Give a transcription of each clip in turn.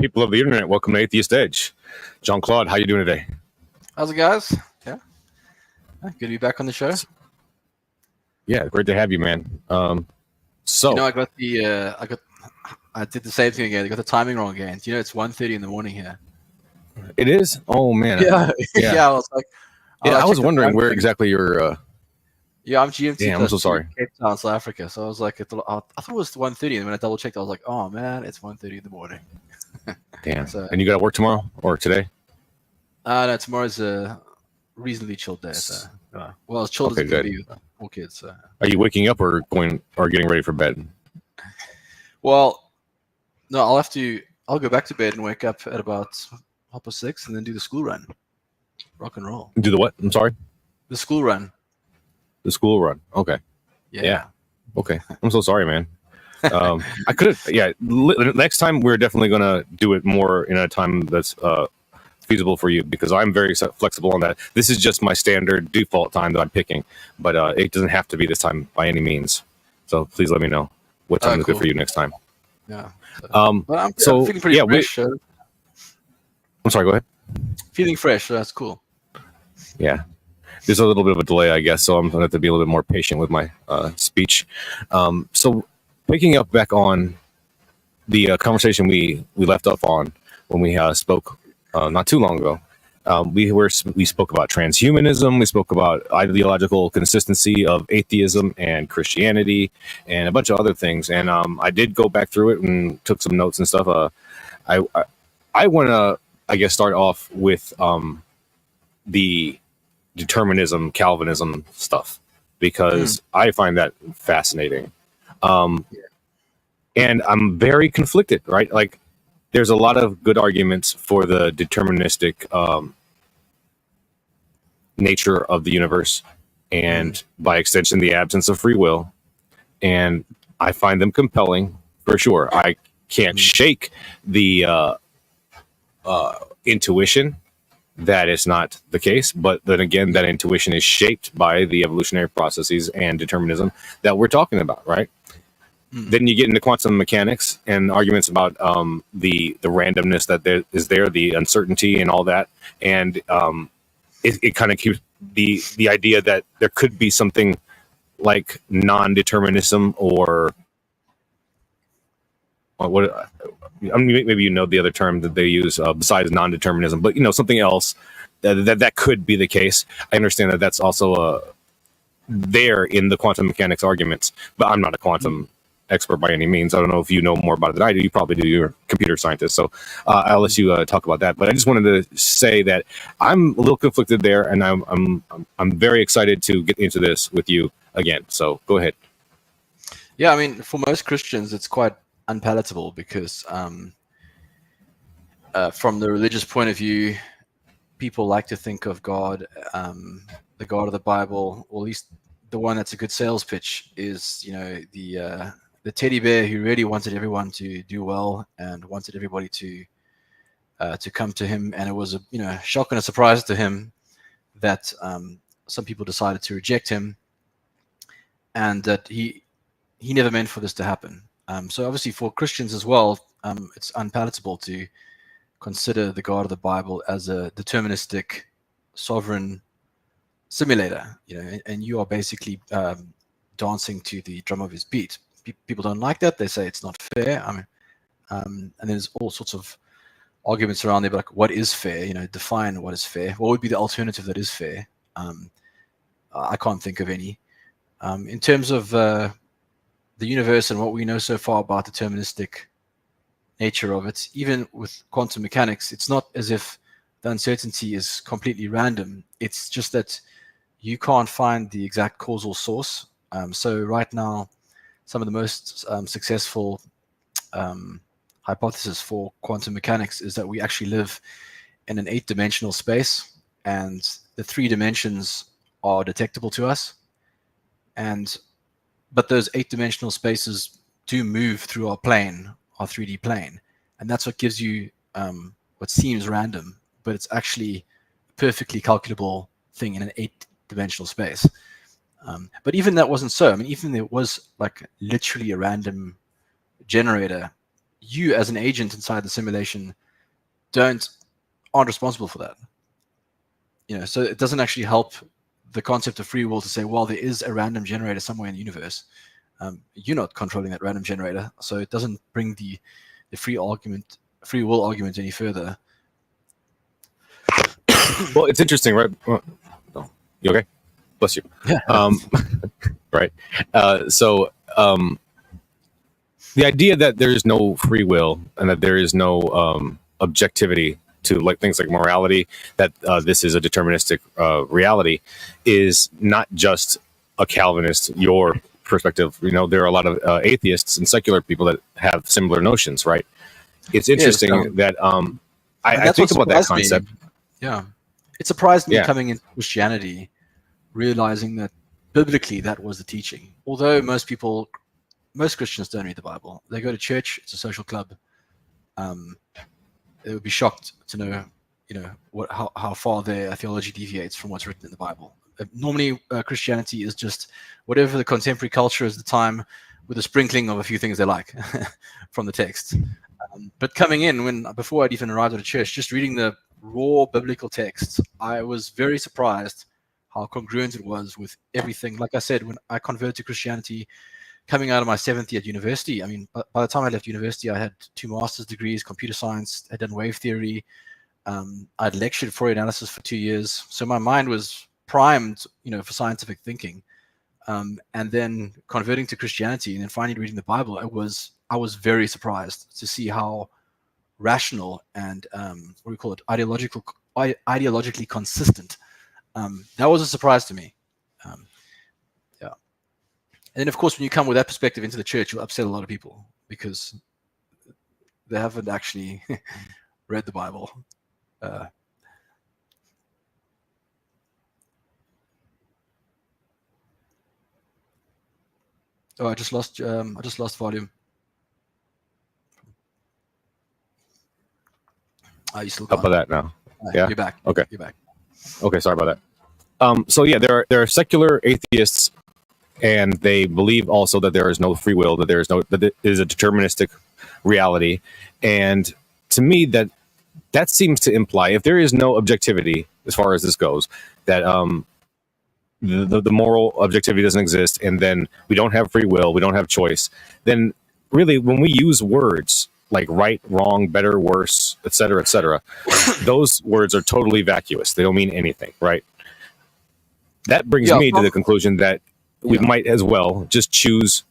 People of the internet, welcome to Atheist Edge. Jean-Claude, how you doing today? How's it, guys? Yeah, good to be back on the show. Yeah, great to have you, man. So I got I did the same thing again. I got the timing wrong again. Do you know it's 1:30 in the morning here? it is. Oh man. Yeah. I was wondering where exactly you're. Yeah, I'm GMT. Damn, I'm so sorry. Cape Town, South Africa. So I was like, I thought it was 1:30, and when I double checked, I was like, oh man, it's 1:30 in the morning. Damn. And you got to work tomorrow or today? No, tomorrow's a reasonably chilled day. So, well, as chilled as it can be with 4 kids. So. Are you waking up or getting ready for bed? Well, no, I'll go back to bed and wake up at about 6:30 and then do the school run. Rock and roll. Do the what? I'm sorry? The school run. The school run. Okay. Yeah. Okay. I'm so sorry, man. I could have. Yeah. Next time we're definitely going to do it more in a time that's feasible for you, because I'm very flexible on that. This is just my standard default time that I'm picking, but it doesn't have to be this time by any means. So please let me know what time is good for you next time. Yeah. I'm feeling pretty fresh. I'm sorry. Go ahead. Feeling fresh. So that's cool. Yeah. There's a little bit of a delay, I guess, so I'm going to have to be a little bit more patient with my speech. So picking up back on the conversation we left off on when we spoke not too long ago, we spoke about transhumanism, we spoke about ideological consistency of atheism and Christianity, and a bunch of other things. And I did go back through it and took some notes and stuff. I want to, I guess, start off with the determinism, Calvinism stuff, because I find that fascinating. And I'm very conflicted, right? Like, there's a lot of good arguments for the deterministic nature of the universe, and by extension, the absence of free will. And I find them compelling, for sure. I can't shake the intuition that is not the case, but then again, that intuition is shaped by the evolutionary processes and determinism that we're talking about, right? Then you get into quantum mechanics and arguments about the randomness that there is there, the uncertainty and all that, and it kind of keeps the idea that there could be something like non-determinism, or what? I mean, maybe the other term that they use besides non-determinism, but something else that could be the case. I understand that that's also there in the quantum mechanics arguments, but I'm not a quantum expert by any means. I don't know if you know more about it than I do. You probably do. You're a computer scientist, so I'll let you talk about that. But I just wanted to say that I'm a little conflicted there, and I'm very excited to get into this with you again. So go ahead. Yeah, I mean, for most Christians, it's quite unpalatable because from the religious point of view, people like to think of God, the God of the Bible, or at least the one that's a good sales pitch, is the teddy bear who really wanted everyone to do well and wanted everybody to come to him. And it was a shock and a surprise to him that some people decided to reject him, and that he never meant for this to happen. So obviously for Christians as well, it's unpalatable to consider the God of the Bible as a deterministic, sovereign simulator, and you are basically dancing to the drum of his beat. People don't like that. They say it's not fair. I mean, and there's all sorts of arguments around there, but like, what is fair? Define what is fair. What would be the alternative that is fair? I can't think of any. In terms of the universe and what we know so far about deterministic nature of it, even with quantum mechanics, it's not as if the uncertainty is completely random. It's just that you can't find the exact causal source. So right now, some of the most successful hypothesis for quantum mechanics is that we actually live in an 8-dimensional space, and the 3 dimensions are detectable to us. But those 8-dimensional spaces do move through our plane, our 3D plane. And that's what gives you what seems random, but it's actually a perfectly calculable thing in an 8-dimensional space. But even that wasn't so. I mean, even if it was like literally a random generator, you as an agent inside the simulation aren't responsible for that. So it doesn't actually help the concept of free will to say, well, there is a random generator somewhere in the universe. You're not controlling that random generator, so it doesn't bring the free will argument any further. Well, it's interesting, right? You okay? Bless you. Yeah. Right. So the idea that there is no free will and that there is no objectivity to like things like morality, that this is a deterministic reality, is not just a Calvinist, your perspective. There are a lot of atheists and secular people that have similar notions, right? It's interesting that I think about that concept. Yeah. It surprised me coming into Christianity, realizing that biblically that was the teaching. Although most Christians don't read the Bible. They go to church, it's a social club. They would be shocked to know, how far their theology deviates from what's written in the Bible. Normally, Christianity is just whatever the contemporary culture is at the time, with a sprinkling of a few things they like from the text. But coming in, before I'd even arrived at a church, just reading the raw biblical texts, I was very surprised how congruent it was with everything. Like I said, when I converted to Christianity, coming out of my 7th year at university, I mean, by the time I left university, I had 2 master's degrees, computer science, I'd done wave theory. I'd lectured Freud analysis for 2 years. So my mind was primed, for scientific thinking. And then converting to Christianity and then finally reading the Bible, I was very surprised to see how rational and ideologically consistent. That was a surprise to me. And then, of course, when you come with that perspective into the church, you'll upset a lot of people because they haven't actually read the Bible. Oh, I just lost volume. You still got Up with that now. Yeah, you're back. Okay, you're back. Okay, sorry about that. So yeah, there are secular atheists, and they believe also that there is no free will, that it is a deterministic reality. And to me, that seems to imply, if there is no objectivity as far as this goes, that the moral objectivity doesn't exist, and then we don't have free will, we don't have choice, then really when we use words like right, wrong, better, worse, etc., those words are totally vacuous. They don't mean anything, right? That brings me to the conclusion that we might as well just choose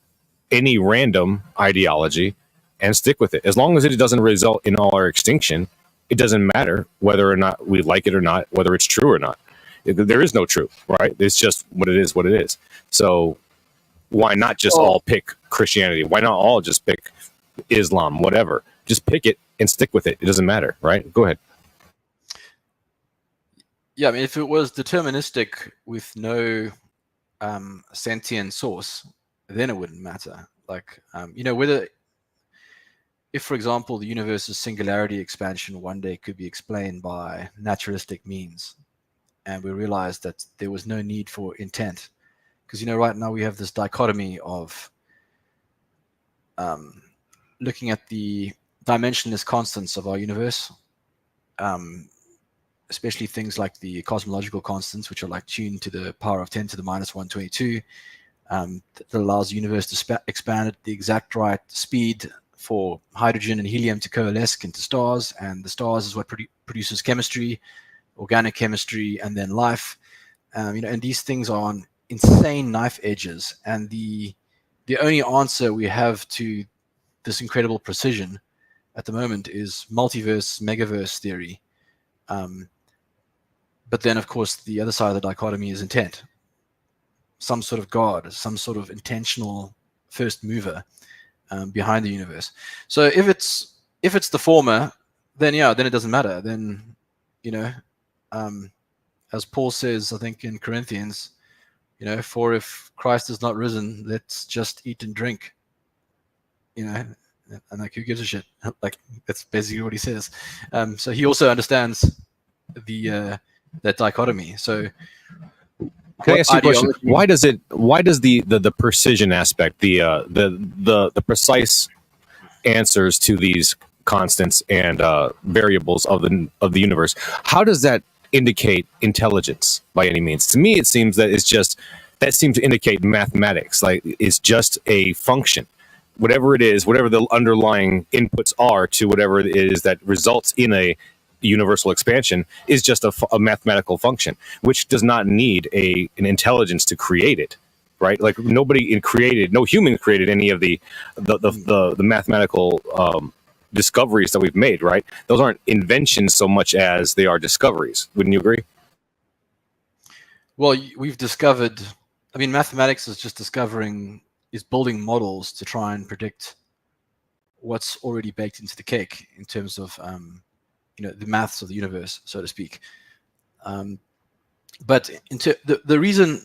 any random ideology and stick with it. As long as it doesn't result in all our extinction, it doesn't matter whether or not we like it or not, whether it's true or not. There is no truth, right? It's just what it is. So why not just all pick Christianity? Why not all just pick Islam, whatever? Just pick it and stick with it. It doesn't matter, right? Go ahead. Yeah, I mean, if it was deterministic with no sentient source, then it wouldn't matter. Like, whether, if, for example, the universe's singularity expansion one day could be explained by naturalistic means, and we realized that there was no need for intent, because right now we have this dichotomy of looking at the dimensionless constants of our universe, especially things like the cosmological constants, which are like tuned to the power of 10 to the minus 122, that allows the universe to expand at the exact right speed for hydrogen and helium to coalesce into stars, and the stars is what produces chemistry, organic chemistry, and then life. And these things are on insane knife edges, and the only answer we have to this incredible precision at the moment is multiverse, megaverse theory. But then, of course, the other side of the dichotomy is intent. Some sort of God, some sort of intentional first mover behind the universe. So if it's the former, then it doesn't matter. Then, as Paul says, I think in Corinthians, for if Christ is not risen, let's just eat and drink. And like, who gives a shit? Like, that's basically what he says. So he also understands that dichotomy. So can I ask you a question? Why does the precision aspect, the precise answers to these constants and variables of the universe. How does that indicate intelligence by any means? To me, it seems that that seems to indicate mathematics. Like it's just a function, whatever it is, whatever the underlying inputs are to whatever it is that results in a universal expansion is just a mathematical function, which does not need an intelligence to create it, right? Like no human created any of the mathematical discoveries that we've made, right? Those aren't inventions so much as they are discoveries. Wouldn't you agree? Well, we've discovered, I mean, mathematics is building models to try and predict what's already baked into the cake in terms of, the maths of the universe, so to speak. But the reason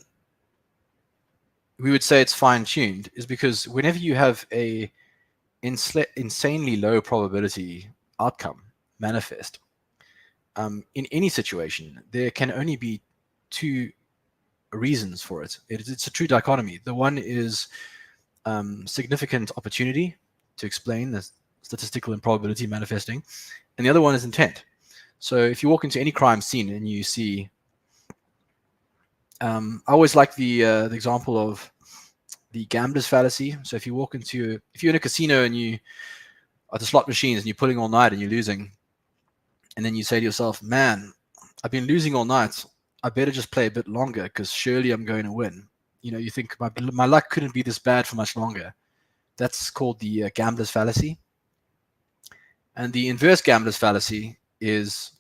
we would say it's fine-tuned is because whenever you have a insanely low probability outcome manifest, in any situation, there can only be two reasons for it. It's a true dichotomy. The one is significant opportunity to explain the statistical improbability manifesting, and the other one is intent. So if you walk into any crime scene and you see, I always like the example of the gambler's fallacy. So if you're in a casino and you are at the slot machines and you're pulling all night and you're losing, and then you say to yourself, man, I've been losing all night, I better just play a bit longer because surely I'm going to win. You think my luck couldn't be this bad for much longer. That's called the gambler's fallacy. And the inverse gambler's fallacy is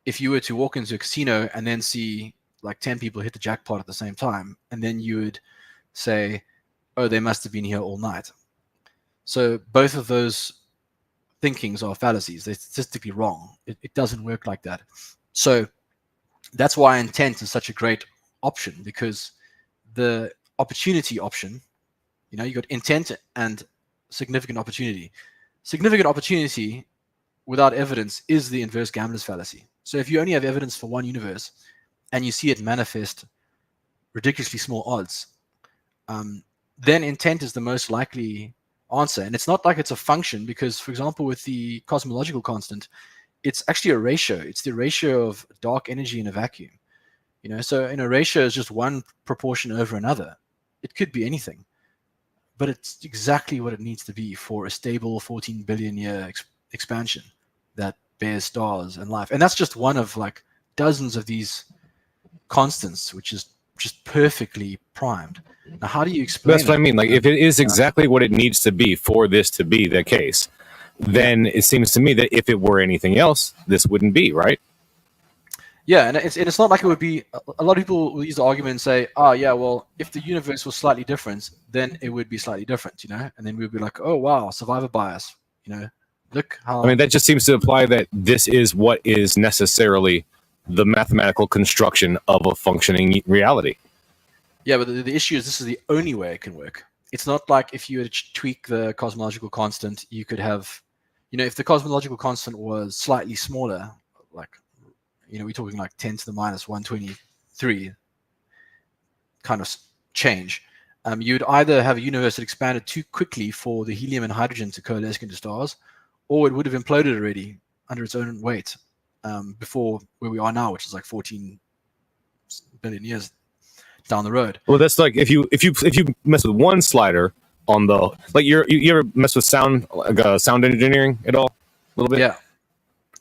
if you were to walk into a casino and then see like 10 people hit the jackpot at the same time, and then you would say, oh, they must have been here all night. So both of those thinkings are fallacies. They're statistically wrong. It doesn't work like that. So that's why intent is such a great option, because the opportunity option, you got intent and significant opportunity. Significant opportunity without evidence is the inverse gambler's fallacy. So if you only have evidence for one universe and you see it manifest ridiculously small odds, then intent is the most likely answer. And it's not like it's a function, because, for example, with the cosmological constant, it's actually a ratio. It's the ratio of dark energy in a vacuum. So in a ratio is just one proportion over another. It could be anything, but it's exactly what it needs to be for a stable 14 billion year expansion that bears stars and life. And that's just one of like dozens of these constants, which is just perfectly primed. Now, how do you explain That's what I mean. Like, if it is exactly what it needs to be for this to be the case, then it seems to me that if it were anything else, this wouldn't be, right? Yeah, and it's not like it would be. A lot of people will use the argument and say, "Oh, yeah, well, if the universe was slightly different, then it would be slightly different," And then we'd be like, "Oh, wow, survivor bias," Look how. I mean, that just seems to imply that this is what is necessarily the mathematical construction of a functioning reality. Yeah, but the issue is this is the only way it can work. It's not like if you were to tweak the cosmological constant, you could have, if the cosmological constant was slightly smaller, like, we're talking like 10 to the minus 123 kind of change. You'd either have a universe that expanded too quickly for the helium and hydrogen to coalesce into stars, or it would have imploded already under its own weight before where we are now, which is like 14 billion years down the road. Well, that's like if you mess with one slider on the, like, you ever mess with sound, like sound engineering at all? A little bit.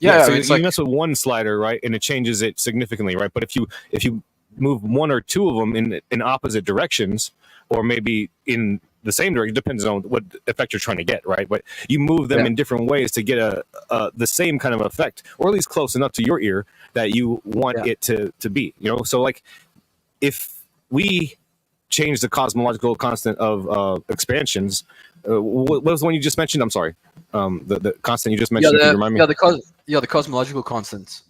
Yeah. So you mess with one slider, right, and it changes it significantly, right? But if you move one or two of them in opposite directions, or maybe in the same direction, depends on what effect you're trying to get, right? But you move them in different ways to get the same kind of effect, or at least close enough to your ear that you want it to be. So like, if we change the cosmological constant of expansions, what was the one you just mentioned? I'm sorry, the constant you just mentioned. Can you remind me? The cosmological constant,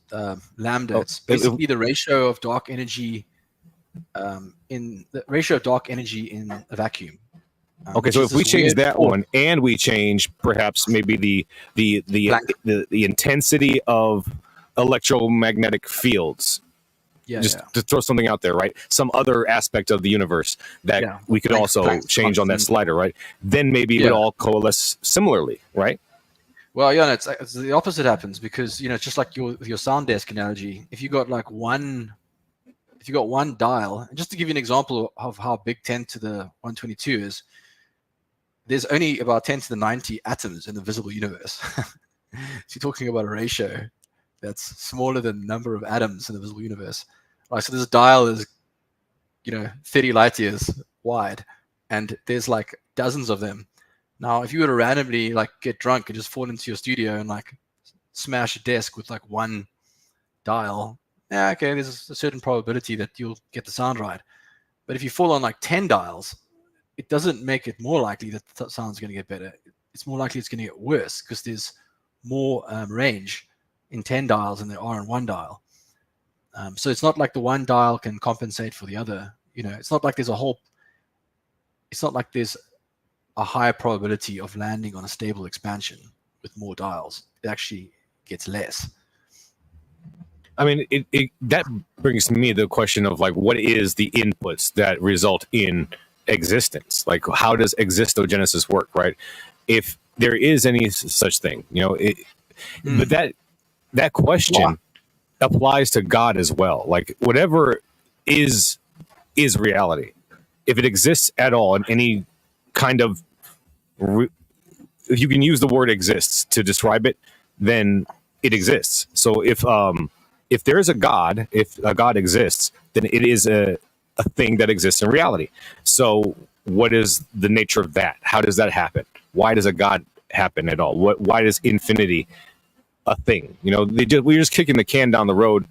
lambda. Oh, it's basically the ratio of dark energy in a vacuum. Okay, so if we change that one, and we change perhaps maybe the intensity of electromagnetic fields, just to throw something out there, right? Some other aspect of the universe that we could also change on that slider, right? Then maybe it would all coalesce similarly, right? Well, yeah, it's the opposite happens because, you know, just like your sound desk analogy, if you got one dial, and just to give you an example of how big 10 to the 122 is, there's only about 10 to the 90 atoms in the visible universe. So you're talking about a ratio that's smaller than the number of atoms in the visible universe. Right, so this dial is, you know, 30 light years wide, and there's like dozens of them. Now, if you were to randomly like get drunk and just fall into your studio and like smash a desk with like one dial, okay, there's a certain probability that you'll get the sound right. But if you fall on like 10 dials, it doesn't make it more likely that the sound's going to get better. It's more likely it's going to get worse because there's more range in 10 dials than there are in one dial. So it's not like the one dial can compensate for the other. You know, it's not like there's a higher probability of landing on a stable expansion with more dials. It actually gets less. I mean, that brings me the question of like, what is the inputs that result in existence? Like, how does existogenesis work, right? If there is any such thing, you know, but that question applies to God as well. Like, whatever is reality. If it exists at all in any kind of if you can use the word exists to describe it, then it exists. So if there is a God, if a God exists, then it is a thing that exists in reality. So what is the nature of that? How does that happen? Why does a God happen at all? Why is infinity a thing? You know, we're just kicking the can down the road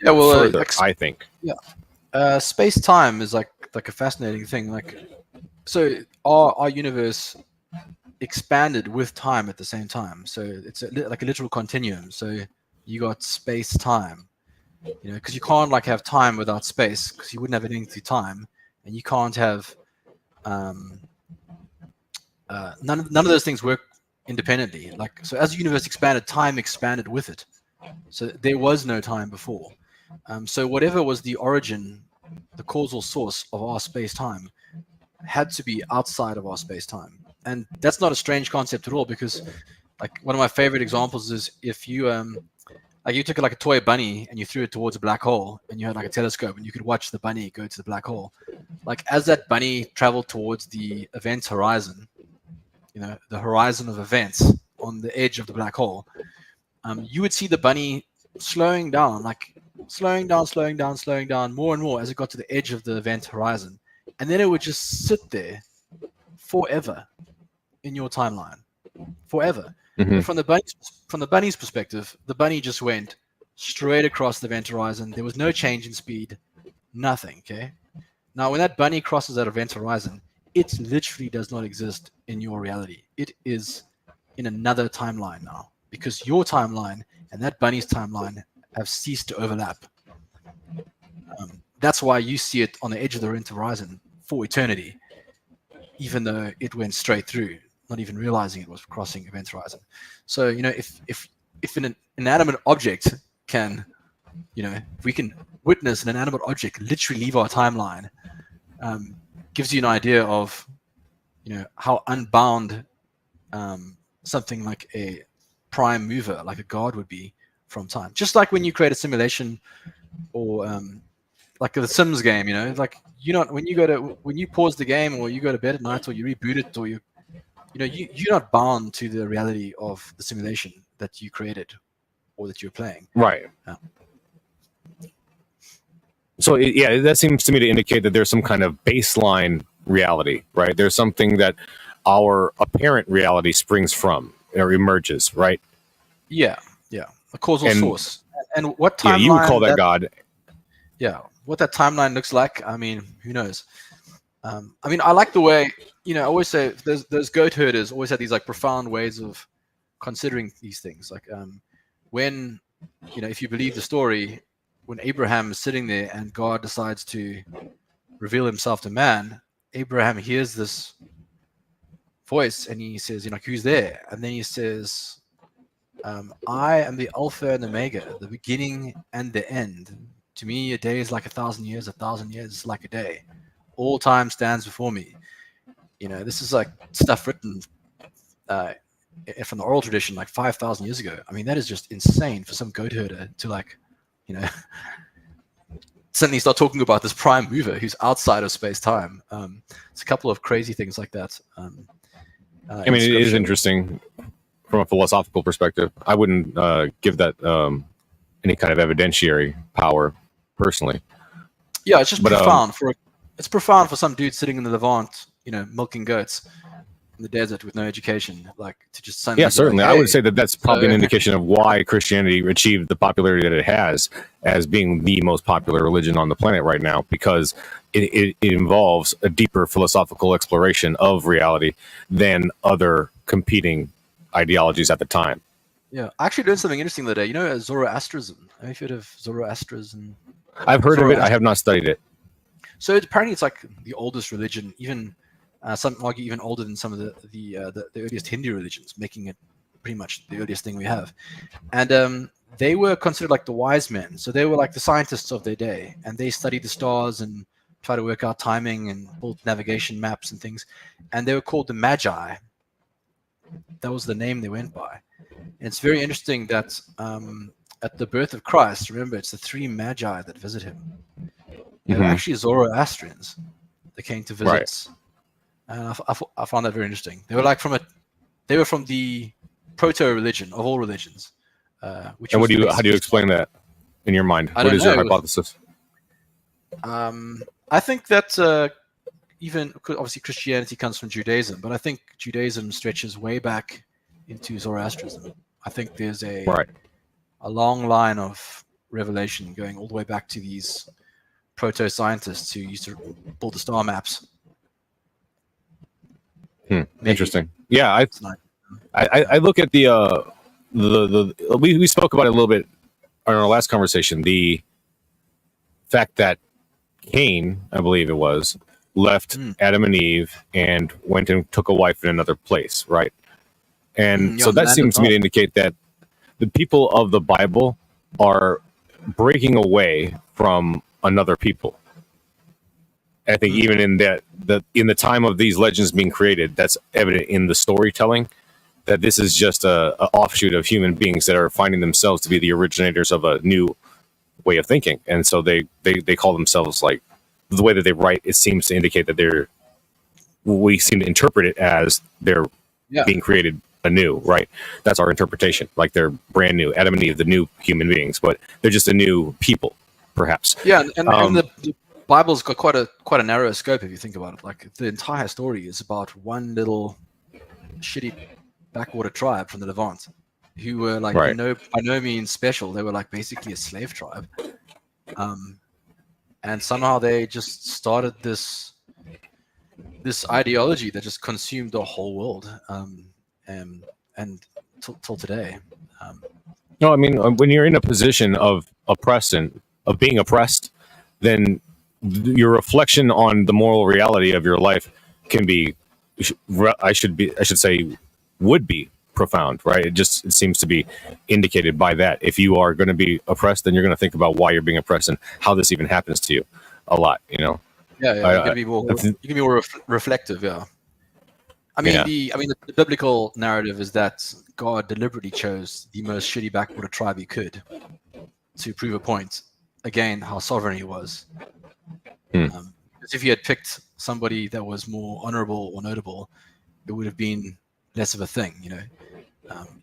further, I think. Yeah. Space-time is like a fascinating thing. Like, so our universe expanded with time at the same time. So it's like a literal continuum. So you got space-time, you know, because you can't like have time without space, because you wouldn't have anything through time, and you can't have none of those things work independently. Like, so as the universe expanded, time expanded with it. So there was no time before. So whatever was the origin, the causal source of our space-time had to be outside of our space-time. And that's not a strange concept at all, because like one of my favorite examples is if you like you took like a toy bunny and you threw it towards a black hole, and you had like a telescope and you could watch the bunny go to the black hole. Like, as that bunny traveled towards the event horizon, you know, the horizon of events on the edge of the black hole, you would see the bunny slowing down more and more as it got to the edge of the event horizon. And then it would just sit there forever in your timeline, forever. Mm-hmm. From the bunny's perspective, the bunny just went straight across the event horizon. There was no change in speed, nothing. Okay. Now, when that bunny crosses that event horizon, it literally does not exist in your reality. It is in another timeline now, because your timeline and that bunny's timeline have ceased to overlap. That's why you see it on the edge of the event horizon for eternity, even though it went straight through, not even realizing it was crossing event horizon. So, you know, if an inanimate object can, you know, if we can witness an inanimate object literally leave our timeline, gives you an idea of, you know, how unbound something like a prime mover, like a god, would be from time. Just like when you create a simulation, or like the Sims game, you know, like when you pause the game, or you go to bed at night, or you reboot it, or you're not bound to the reality of the simulation that you created or that you're playing. Right. So that seems to me to indicate that there's some kind of baseline reality, right? There's something that our apparent reality springs from or emerges, right? Yeah. A causal source. And what timeline? Yeah, you would call that God. Yeah, what that timeline looks like, I mean, who knows? I mean, I like the way, you know, I always say those goat herders always had these like profound ways of considering these things. Like when, you know, if you believe the story, when Abraham is sitting there and God decides to reveal himself to man, Abraham hears this voice and he says, you know, who's there? And then he says, I am the Alpha and Omega, the beginning and the end. To me, a day is like 1,000 years. 1,000 years is like a day. All time stands before me. This is like stuff written from the oral tradition like 5,000 years ago. I mean, that is just insane for some goat herder to suddenly start talking about this prime mover who's outside of space-time. It's a couple of crazy things like that. I mean, it is interesting from a philosophical perspective. I wouldn't give that any kind of evidentiary power personally. Yeah, it's just profound. It's profound for some dude sitting in the Levant, milking goats in the desert with no education, like to just suddenly. Yeah, certainly. Like, hey. I would say that's probably an indication of why Christianity achieved the popularity that it has as being the most popular religion on the planet right now, because it involves a deeper philosophical exploration of reality than other competing ideologies at the time. Yeah, I actually learned something interesting the other day. Zoroastrianism. Have you heard of Zoroastrianism? I've heard of it. I have not studied it. So apparently it's like the oldest religion, even some argue even older than some of the earliest Hindu religions, making it pretty much the earliest thing we have. And they were considered like the wise men. So they were like the scientists of their day, and they studied the stars and try to work out timing and build navigation maps and things. And they were called the Magi. That was the name they went by. And it's very interesting that at the birth of Christ, remember, it's the three Magi that visit him. They were actually Zoroastrians that came to visit. Right. And I found that very interesting. They were like they were from the proto-religion of all religions. How do you explain that in your mind? What is your hypothesis? I think that even obviously Christianity comes from Judaism, but I think Judaism stretches way back into Zoroastrianism. I think there's a long line of revelation going all the way back to these proto-scientists who used to build the star maps. Interesting. Yeah, I look at the we spoke about it a little bit in our last conversation. The fact that Cain, I believe it was, left Adam and Eve and went and took a wife in another place, right? And so that seems to me to indicate that the people of the Bible are breaking away from another people. I think even in in the time of these legends being created, that's evident in the storytelling, that this is just a offshoot of human beings that are finding themselves to be the originators of a new way of thinking. And so they call themselves, like, the way that they write, it seems to indicate that we seem to interpret it as they're being created anew, right? That's our interpretation. Like they're brand new, Adam and Eve, the new human beings, but they're just a new people, perhaps. Yeah, and the Bible's got quite a narrow scope if you think about it. Like the entire story is about one little shitty backwater tribe from the Levant who were like by no means special. They were like basically a slave tribe. And somehow they just started this ideology that just consumed the whole world, and till today. No, I mean, when you're in a position of being oppressed, then your reflection on the moral reality of your life can be, would be profound, right? It seems to be indicated by that. If you are going to be oppressed, then you're going to think about why you're being oppressed and how this even happens to you a lot, Yeah, you can be more reflective. Yeah, I mean, the biblical narrative is that God deliberately chose the most shitty backwater tribe he could to prove a point. Again, how sovereign he was. Because if he had picked somebody that was more honorable or notable, it would have been less of a thing,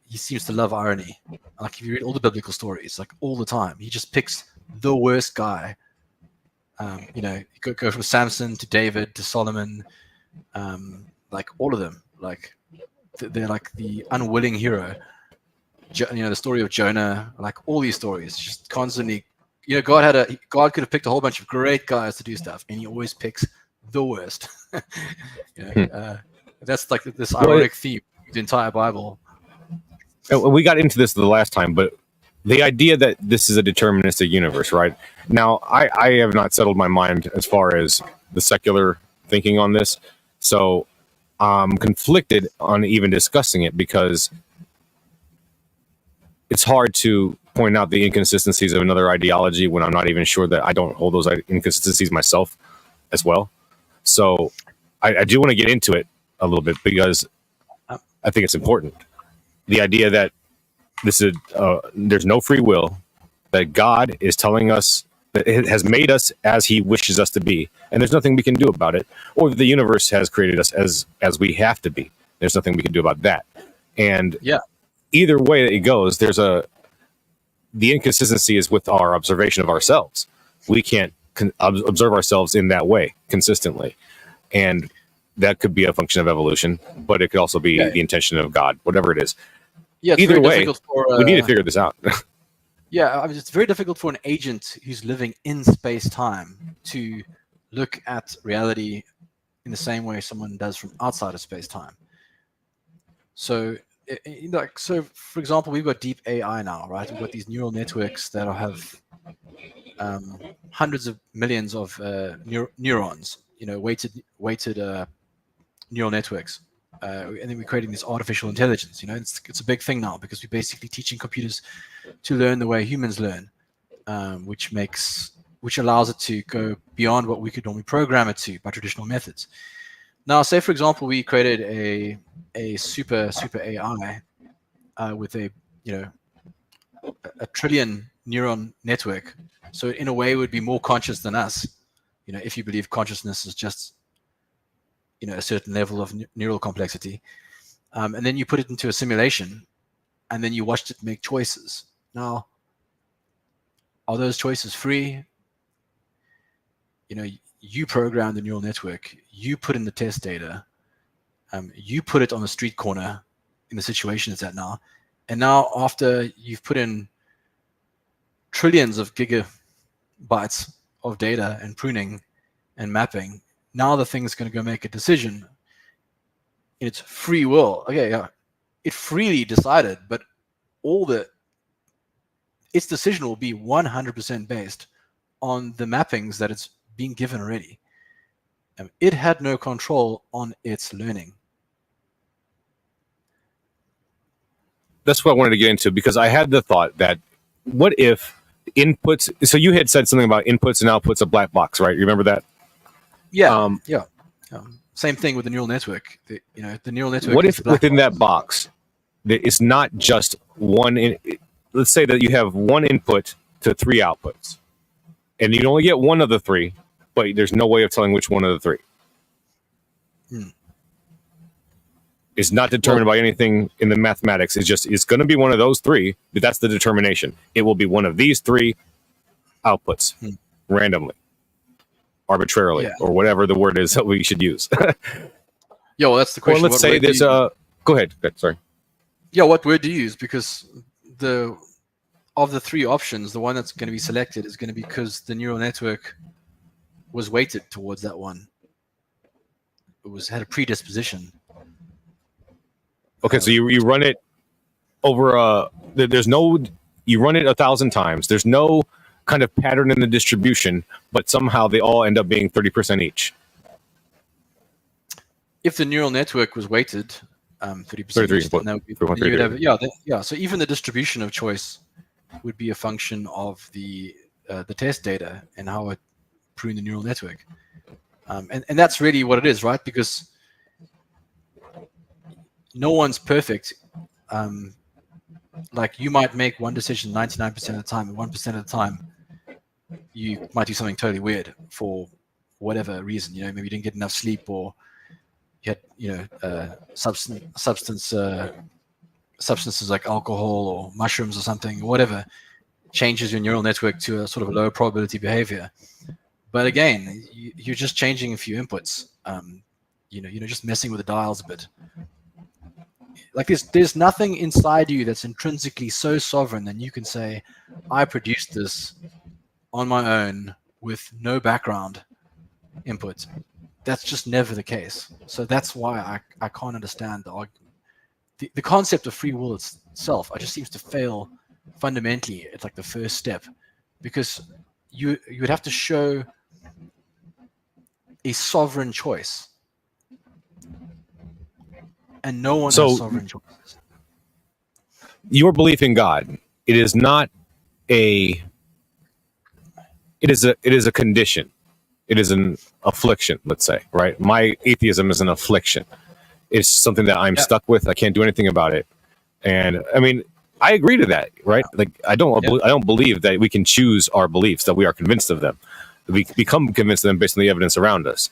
He seems to love irony. Like if you read all the biblical stories, like all the time, he just picks the worst guy. You go from Samson to David to Solomon, like all of them. Like they're like the unwilling hero. The story of Jonah, like all these stories, just constantly. God could have picked a whole bunch of great guys to do stuff, and he always picks the worst. That's like this ironic theme of the entire Bible. We got into this the last time, but the idea that this is a deterministic universe, right? Now, I have not settled my mind as far as the secular thinking on this, so I'm conflicted on even discussing it because it's hard to pointing out the inconsistencies of another ideology when I'm not even sure that I don't hold those inconsistencies myself as well. So I do want to get into it a little bit because I think it's important. The idea that there's no free will, that God is telling us that it has made us as he wishes us to be, and there's nothing we can do about it, or the universe has created us as we have to be. There's nothing we can do about that. And either way that it goes, the inconsistency is with our observation of ourselves. We can't observe ourselves in that way consistently. And that could be a function of evolution, but it could also be the intention of God, whatever it is. Yeah, either way, we need to figure this out. Yeah, I mean, it's very difficult for an agent who's living in space-time to look at reality in the same way someone does from outside of space-time. So, for example, we've got deep AI now, right? We've got these neural networks that have hundreds of millions of neurons, weighted neural networks. And then we're creating this artificial intelligence. It's a big thing now because we're basically teaching computers to learn the way humans learn, which allows it to go beyond what we could normally program it to by traditional methods. Now, say for example, we created a super AI with a trillion neuron network. So in a way, it would be more conscious than us. If you believe consciousness is just a certain level of neural complexity, and then you put it into a simulation, and then you watched it make choices. Now, are those choices free? You program the neural network, you put in the test data, you put it on the street corner in the situation it's at now, and now after you've put in trillions of gigabytes of data and pruning and mapping, now the thing's going to go make a decision. It's free will. Okay, yeah, it freely decided, but its decision will be 100% based on the mappings that it's being given already. It had no control on its learning. That's what I wanted to get into, because I had the thought that what if inputs, so you had said something about inputs and outputs of black box, right? You remember that? Yeah. Same thing with the neural network. The neural network. What if within that box, it's not just one? Let's say that you have one input to three outputs, and you only get one of the three, but there's no way of telling which one of the three. It's not determined by anything in the mathematics. It's going to be one of those three, but that's the determination. It will be one of these three outputs randomly, arbitrarily, or whatever the word is that we should use. Yeah, well, that's the question. Well, let's say there's a... Go ahead. Sorry. Yeah, what word do you use? Because of the three options, the one that's going to be selected is going to be because the neural network was weighted towards that one. It had a predisposition. Okay, so you run it over you run it 1,000 times. There's no kind of pattern in the distribution, but somehow they all end up being 30% each. If the neural network was weighted 30%, each, then that would be, so even the distribution of choice would be a function of the test data and how it pruned the neural network. And that's really what it is, right? Because no one's perfect. Like you might make one decision 99% of the time, and 1% of the time you might do something totally weird for whatever reason. Maybe you didn't get enough sleep, or you had substances like alcohol or mushrooms or something, or whatever changes your neural network to a sort of a low probability behavior. But again, you're just changing a few inputs. Just messing with the dials a bit. Like there's nothing inside you that's intrinsically so sovereign that you can say, I produced this on my own with no background input. That's just never the case. So that's why I can't understand the argument. The concept of free will itself, it just seems to fail fundamentally at like the first step, because you would have to show a sovereign choice. And no one has sovereign choices. Your belief in God, it is not a condition. It is an affliction, let's say, right? My atheism is an affliction. It's something that I'm stuck with. I can't do anything about it. And I mean, I agree to that, right? Like, I don't believe that we can choose our beliefs, that we are convinced of them. We become convinced of them based on the evidence around us.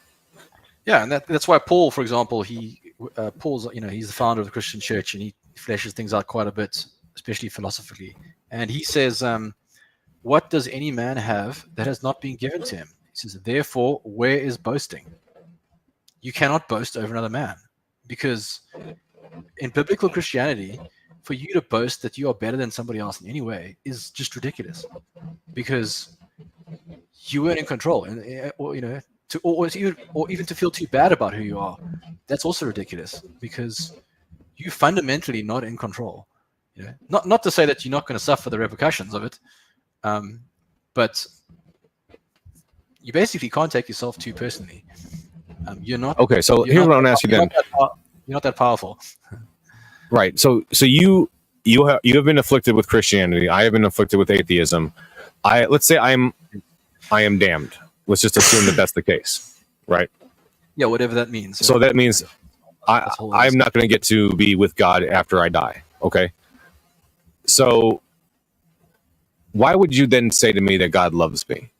Yeah, and that's why Paul, for example, Paul's, he's the founder of the Christian church, and he fleshes things out quite a bit, especially philosophically. And he says, what does any man have that has not been given to him? He says, therefore, where is boasting? You cannot boast over another man, because in biblical Christianity, for you to boast that you are better than somebody else in any way is just ridiculous, because you weren't in control, and or even to feel too bad about who you are, that's also ridiculous, because you fundamentally not in control. Not to say that you're not going to suffer the repercussions of it, but you basically can't take yourself too personally. You're not okay. So here's what I want to ask you then. You're not that powerful, right? So you have been afflicted with Christianity. I have been afflicted with atheism. Let's say I am damned. Let's just assume that that's the case, right? Yeah, whatever that means. So that means I'm not going to get to be with God after I die. Okay. So why would you then say to me that God loves me?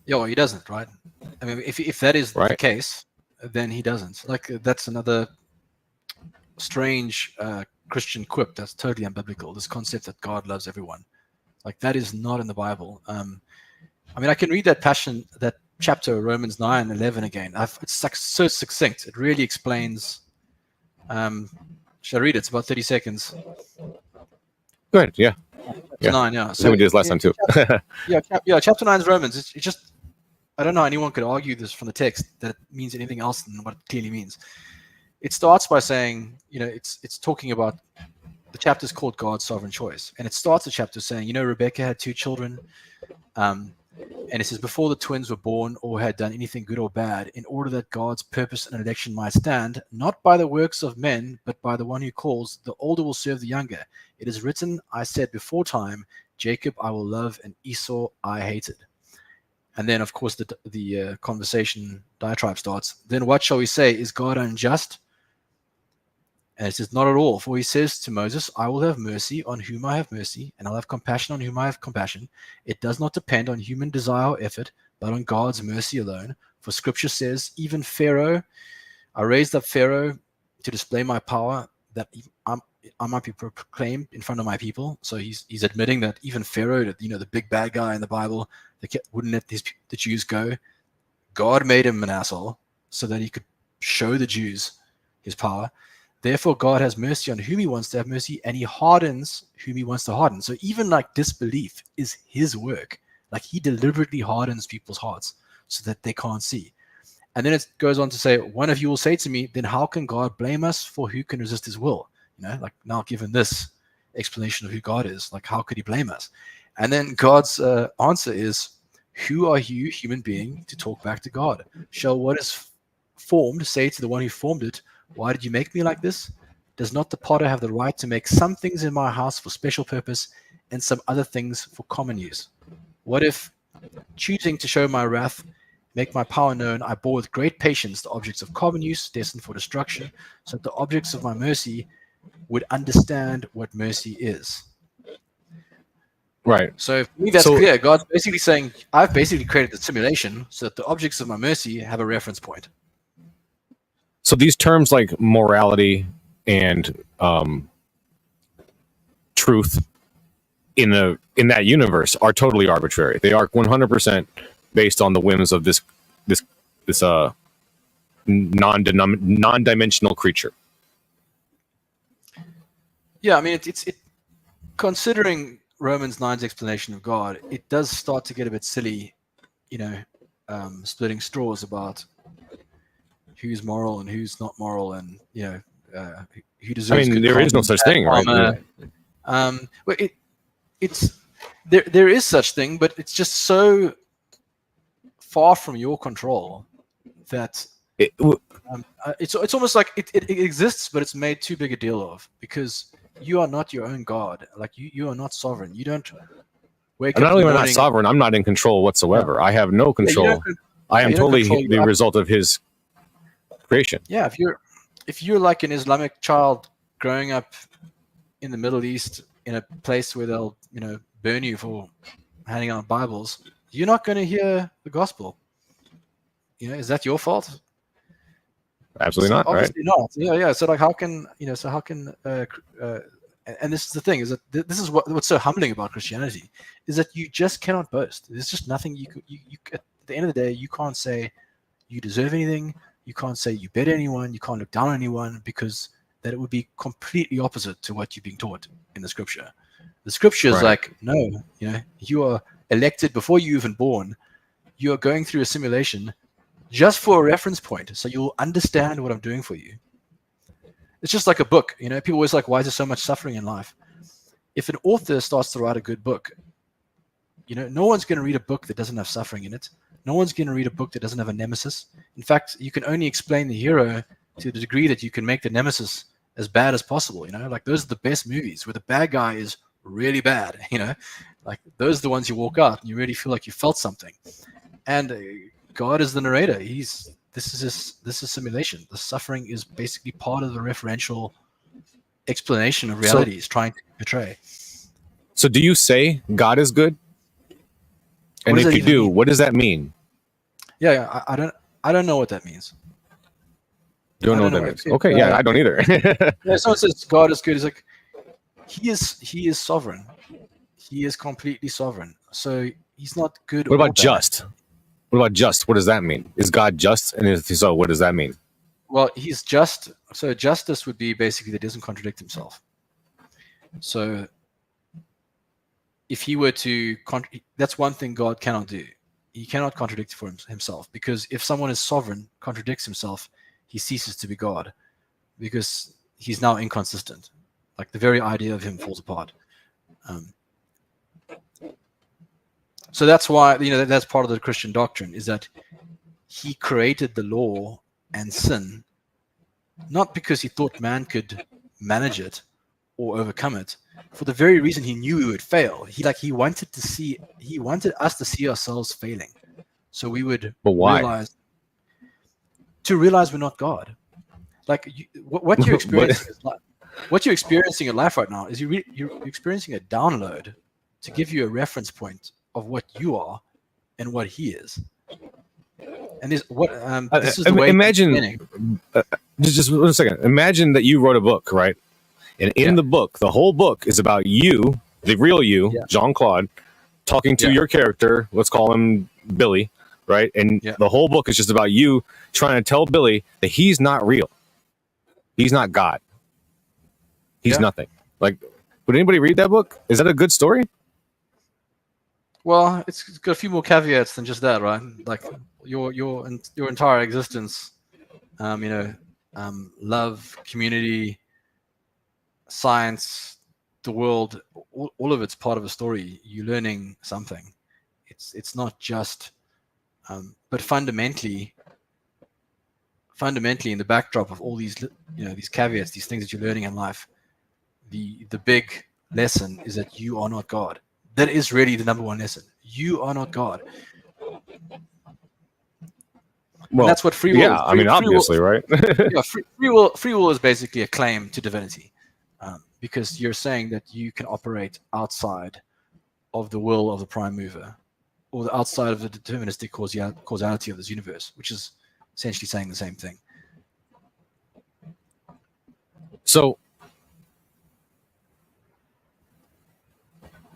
Yeah, well, he doesn't, right? I mean, if that is the case, then he doesn't. Like, that's another strange Christian quip that's totally unbiblical. This concept that God loves everyone, like, that is not in the Bible. I mean, I can read that chapter, Romans 9:11 again. It's like so succinct. It really explains. Should I read it? It's about 30 seconds. Go ahead. Yeah. Chapter 9, yeah. So we did this last time too. Chapter 9 is Romans. It's just, I don't know anyone could argue this from the text that it means anything else than what it clearly means. It starts by saying, it's talking about, the chapter is called God's Sovereign Choice. And it starts the chapter saying, Rebecca had 2 children. And it says, before the twins were born or had done anything good or bad, in order that God's purpose and election might stand, not by the works of men, but by the one who calls, the older will serve the younger. It is written, I said before time, Jacob I will love, and Esau I hated. And then, of course, the conversation diatribe starts. Then what shall we say? Is God unjust? And it says, not at all. For he says to Moses, I will have mercy on whom I have mercy, and I'll have compassion on whom I have compassion. It does not depend on human desire or effort, but on God's mercy alone. For scripture says, even Pharaoh, I raised up Pharaoh to display my power, that I might be proclaimed in front of my people. So he's admitting that even Pharaoh, the big bad guy in the Bible, that wouldn't let the Jews go, God made him an asshole so that he could show the Jews his power. Therefore, God has mercy on whom he wants to have mercy, and he hardens whom he wants to harden. So even like disbelief is his work. Like, he deliberately hardens people's hearts so that they can't see. And then it goes on to say, one of you will say to me, then how can God blame us, for who can resist his will? Like, now given this explanation of who God is, like, how could he blame us? And then God's answer is, who are you, human being, to talk back to God? Shall what is formed say to the one who formed it, why did you make me like this? Does not the potter have the right to make some things in my house for special purpose and some other things for common use? What if, choosing to show my wrath, make my power known, I bore with great patience the objects of common use destined for destruction, so that the objects of my mercy would understand what mercy is? Right. So for me, that's clear. God's basically saying, I've basically created the simulation so that the objects of my mercy have a reference point. So these terms like morality and truth in that universe are totally arbitrary. They are 100% based on the whims of this non-dimensional creature. Yeah, I mean, it's considering Romans 9's explanation of God, it does start to get a bit silly, splitting straws about who's moral and who's not moral, and who deserves. I mean, there is no such thing, right? Well, there is such thing, but it's just so far from your control that it's almost like it exists, but it's made too big a deal of, because you are not your own God. Like you are not sovereign. You don't wake And up not only in am the I not morning. sovereign, I'm not in control whatsoever. I have no Yeah, control. I am you don't totally control the your result of his creation. Yeah, if you're like an Islamic child growing up in the Middle East in a place where they'll burn you for handing out Bibles, you're not going to hear the gospel. Is that your fault? Absolutely not, right? Obviously not. Yeah. So like, how can and this is the thing, is that this is what's so humbling about Christianity, is that you just cannot boast. There's just nothing you at the end of the day, you can't say you deserve anything. You can't say you better anyone. You can't look down on anyone, because that it would be completely opposite to what you're being taught in the scripture. The scripture is like, no, you are elected before you're even born. You are going through a simulation just for a reference point, so you'll understand what I'm doing for you. It's just like a book. People always like, why is there so much suffering in life? If an author starts to write a good book, no one's going to read a book that doesn't have suffering in it. No one's going to read a book that doesn't have a nemesis. In fact, you can only explain the hero to the degree that you can make the nemesis as bad as possible. Like those are the best movies where the bad guy is really bad. Like those are the ones you walk out and you really feel like you felt something. And God is the narrator. This is simulation. The suffering is basically part of the referential explanation of reality he's trying to portray. So do you say God is good? And if you do, what does that mean? Yeah, I don't know what that means. You don't know what that means? Okay, yeah, I don't either. Yeah, someone says God is good. He's like, he is sovereign. He is completely sovereign. So he's not good. What about just? What about just? What does that mean? Is God just? And if so, what does that mean? Well, he's just. So justice would be basically that he doesn't contradict himself. So if he were to, that's one thing God cannot do. He cannot contradict for himself, because if someone is sovereign, contradicts himself, he ceases to be God, because he's now inconsistent. Like the very idea of him falls apart. So that's why, that's part of the Christian doctrine, is that he created the law and sin, not because he thought man could manage it or overcome it, for the very reason he knew we would fail. He wanted us to see ourselves failing, so we would realize we're not God. Like what you're experiencing what you're experiencing in life right now is you're experiencing a download to give you a reference point of what you are and what he is. And this is the way. Imagine just 1 second. Imagine that you wrote a book, right? And in the book, the whole book is about you, the real you, Jean-Claude, talking to your character. Let's call him Billy, right? And the whole book is just about you trying to tell Billy that he's not real. He's not God. He's nothing. Like, would anybody read that book? Is that a good story? Well, it's got a few more caveats than just that, right? Like your entire existence, love, community, science, the world, all of it's part of a story. You're learning something. It's not just, but fundamentally, in the backdrop of all these, these caveats, these things that you're learning in life, the big lesson is that you are not God. That is really the number one lesson. You are not God. Well, and that's what free will. Yeah, obviously, right? Free will is basically a claim to divinity, because you're saying that you can operate outside of the will of the prime mover, or outside of the deterministic causality of this universe, which is essentially saying the same thing. So,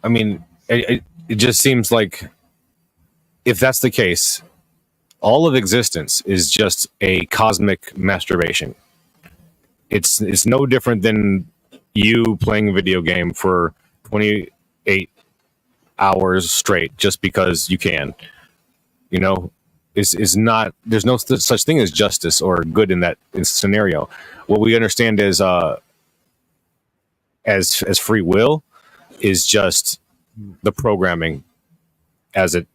it just seems like if that's the case, all of existence is just a cosmic masturbation. It's no different than you playing a video game for 28 hours straight just because you can. Is not, there's no such thing as justice or good in that scenario. What we understand as free will is just the programming as it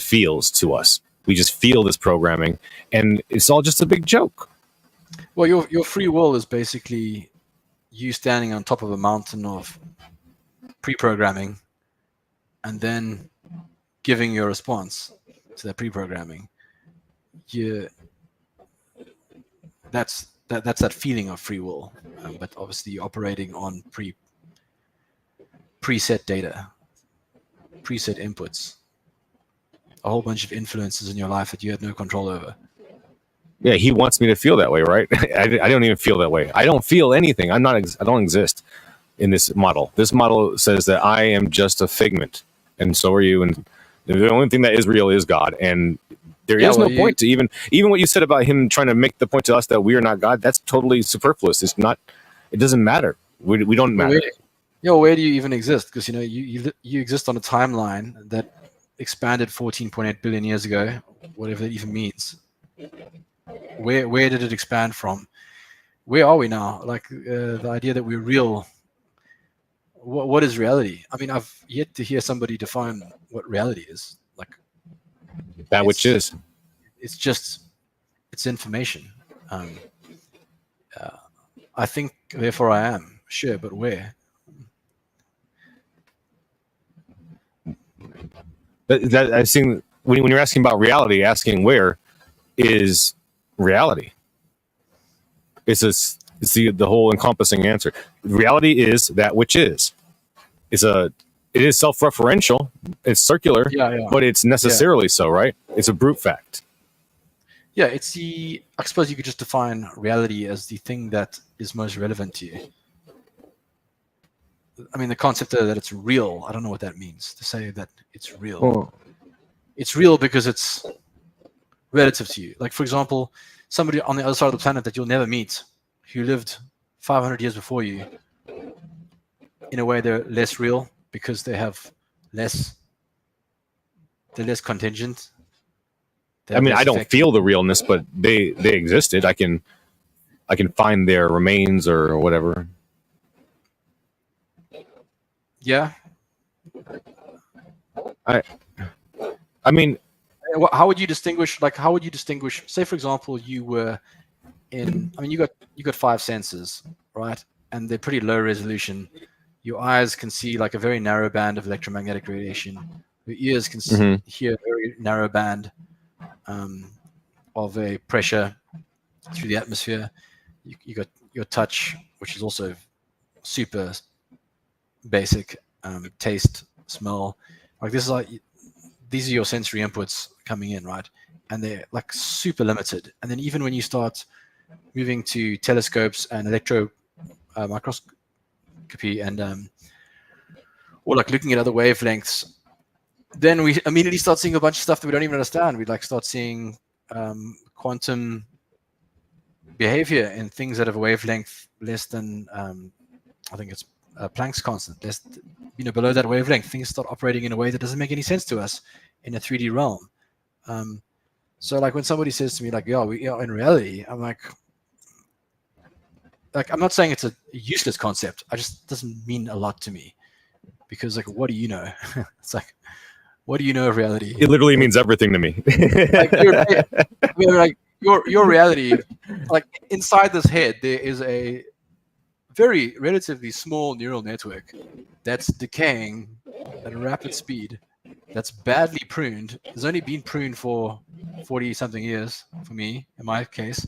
feels to us. We just feel this programming, and it's all just a big joke. Well, your free will is basically you standing on top of a mountain of pre-programming and then giving your response to that pre-programming, that's that feeling of free will, but obviously you're operating on preset data, preset inputs, a whole bunch of influences in your life that you had no control over. Yeah, he wants me to feel that way, right? I don't even feel that way. I don't feel anything. I don't exist in this model. This model says that I am just a figment, and so are you. And the only thing that is real is God. And there is no point to even what you said about him trying to make the point to us that we are not God. That's totally superfluous. It's not. It doesn't matter. We don't matter. Where do you even exist? Because you exist on a timeline that expanded 14.8 billion years ago, whatever that even means. Where did it expand from? Where are we now? Like the idea that we're real. What is reality? I mean, I've yet to hear somebody define what reality is. Like that which is. It's information. I think, therefore I am. Sure, but where? That I've seen when you're asking about reality, asking where is reality. It's the whole encompassing answer. Reality is that which is. It is self-referential. It's circular, but it's necessarily so, right? It's a brute fact. Yeah, I suppose you could just define reality as the thing that is most relevant to you. I mean, the concept that it's real, I don't know what that means, to say that it's real. Oh. It's real because it's relative to you. Like, for example, somebody on the other side of the planet that you'll never meet, who lived 500 years before you, in a way they're less real because they're less contingent. I mean, I don't feel the realness, but they existed. I can find their remains or whatever. Yeah. I mean, how would you distinguish? Like, how would you distinguish? Say, for example, you were in. I mean, you got 5 senses, right? And they're pretty low resolution. Your eyes can see like a very narrow band of electromagnetic radiation. Your ears can hear a very narrow band of a pressure through the atmosphere. You got your touch, which is also super basic. Taste, smell, like these are your sensory inputs coming in, right? And they're like super limited. And then even when you start moving to telescopes and electro microscopy and or like looking at other wavelengths, then we immediately start seeing a bunch of stuff that we don't even understand. We like start seeing quantum behavior in things that have a wavelength less than I think it's Planck's constant. Below that wavelength, things start operating in a way that doesn't make any sense to us in a 3D realm. So like when somebody says to me like, "Yeah, we are in reality," I'm like I'm not saying it's a useless concept. It just doesn't mean a lot to me because like, what do you know? It's like, what do you know of reality? It literally means everything to me. Like your reality, like inside this head, there is a very relatively small neural network that's decaying at a rapid speed, that's badly pruned. It's only been pruned for 40 something years for me, in my case.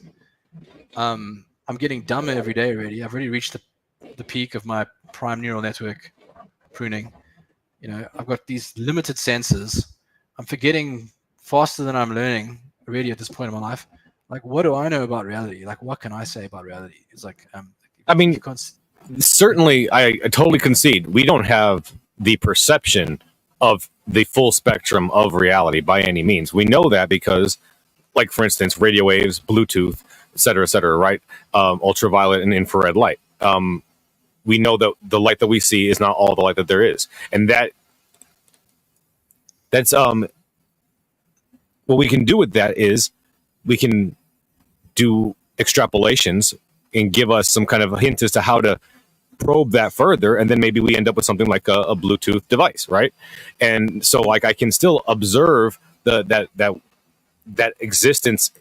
I'm getting dumber every day already. I've already reached the peak of my prime neural network pruning. I've got these limited senses. I'm forgetting faster than I'm learning already at this point in my life. Like, what do I know about reality? Like, what can I say about reality? It's like, I mean, certainly, I totally concede. We don't have the perception of the full spectrum of reality by any means. We know that because, like, for instance, radio waves, Bluetooth, et cetera, right? Ultraviolet and infrared light. We know that the light that we see is not all the light that there is. And that's what we can do with that is we can do extrapolations and give us some kind of a hint as to how to probe that further, and then maybe we end up with something like a Bluetooth device, right? And so, like, I can still observe that existence,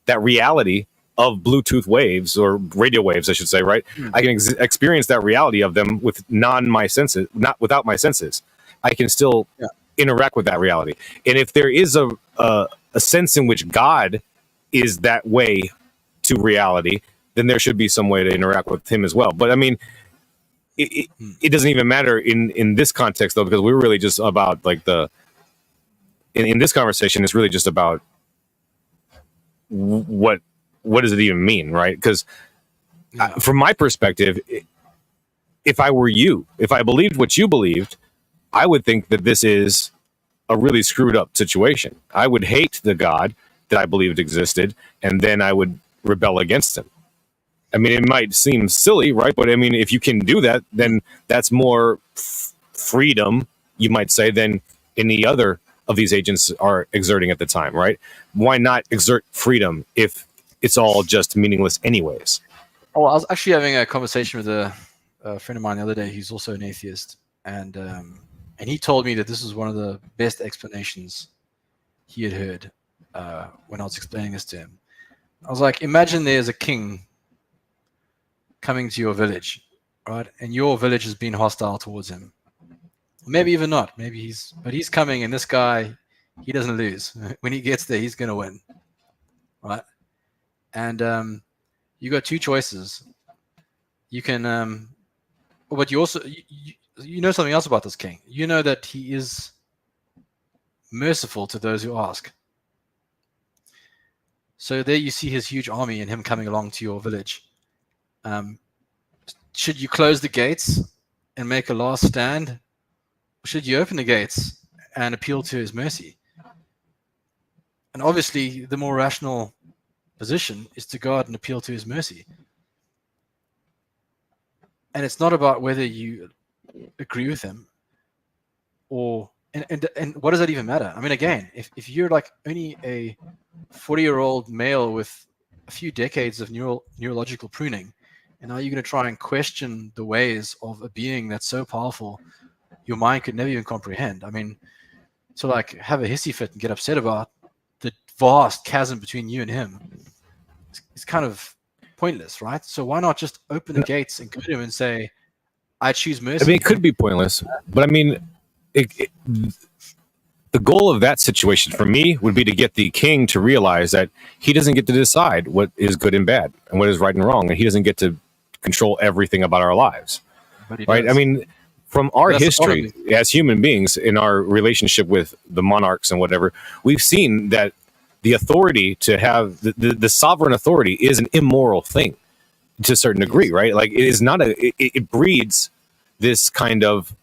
that reality of Bluetooth waves or radio waves, I should say, right? I can experience that reality of them with my senses, not without my senses. I can still interact with that reality. And if there is a sense in which God is that way to reality, then there should be some way to interact with him as well. But I mean, it doesn't even matter in this context, though, because we're really just about like in this conversation, it's really just about what does it even mean, right? Because from my perspective, if I were you, if I believed what you believed, I would think that this is a really screwed up situation. I would hate the God that I believed existed, and then I would rebel against him. I mean, it might seem silly, right? But I mean, if you can do that, then that's more freedom, you might say, than any other of these agents are exerting at the time, right? Why not exert freedom if it's all just meaningless anyways? Oh, I was actually having a conversation with a friend of mine the other day. He's also an atheist, and he told me that this is one of the best explanations he had heard when I was explaining this to him. I was like, imagine there's a king coming to your village, right? And your village has been hostile towards him. Maybe even not. But he's coming, and this guy, he doesn't lose. When he gets there, he's going to win, right? And you got two choices. You can, but you also, you know something else about this king. You know that he is merciful to those who ask. So there you see his huge army and him coming along to your village. Should you close the gates and make a last stand? Or should you open the gates and appeal to his mercy? And obviously, the more rational position is to go out and appeal to his mercy. And it's not about whether you agree with him or and what does that even matter? I mean, again, if you're like only a 40-year-old male with a few decades of neurological pruning, and now you're going to try and question the ways of a being that's so powerful your mind could never even comprehend. I mean, to like have a hissy fit and get upset about the vast chasm between you and him, it's kind of pointless, right? So why not just open the gates and go to him and say, I choose mercy? I mean, it could be pointless, but I mean, the goal of that situation for me would be to get the king to realize that he doesn't get to decide what is good and bad and what is right and wrong, and he doesn't get to control everything about our lives, right? I mean, from our history as human beings in our relationship with the monarchs and whatever, we've seen that the authority to have the sovereign authority is an immoral thing to a certain degree, right? Like it is not it breeds this kind of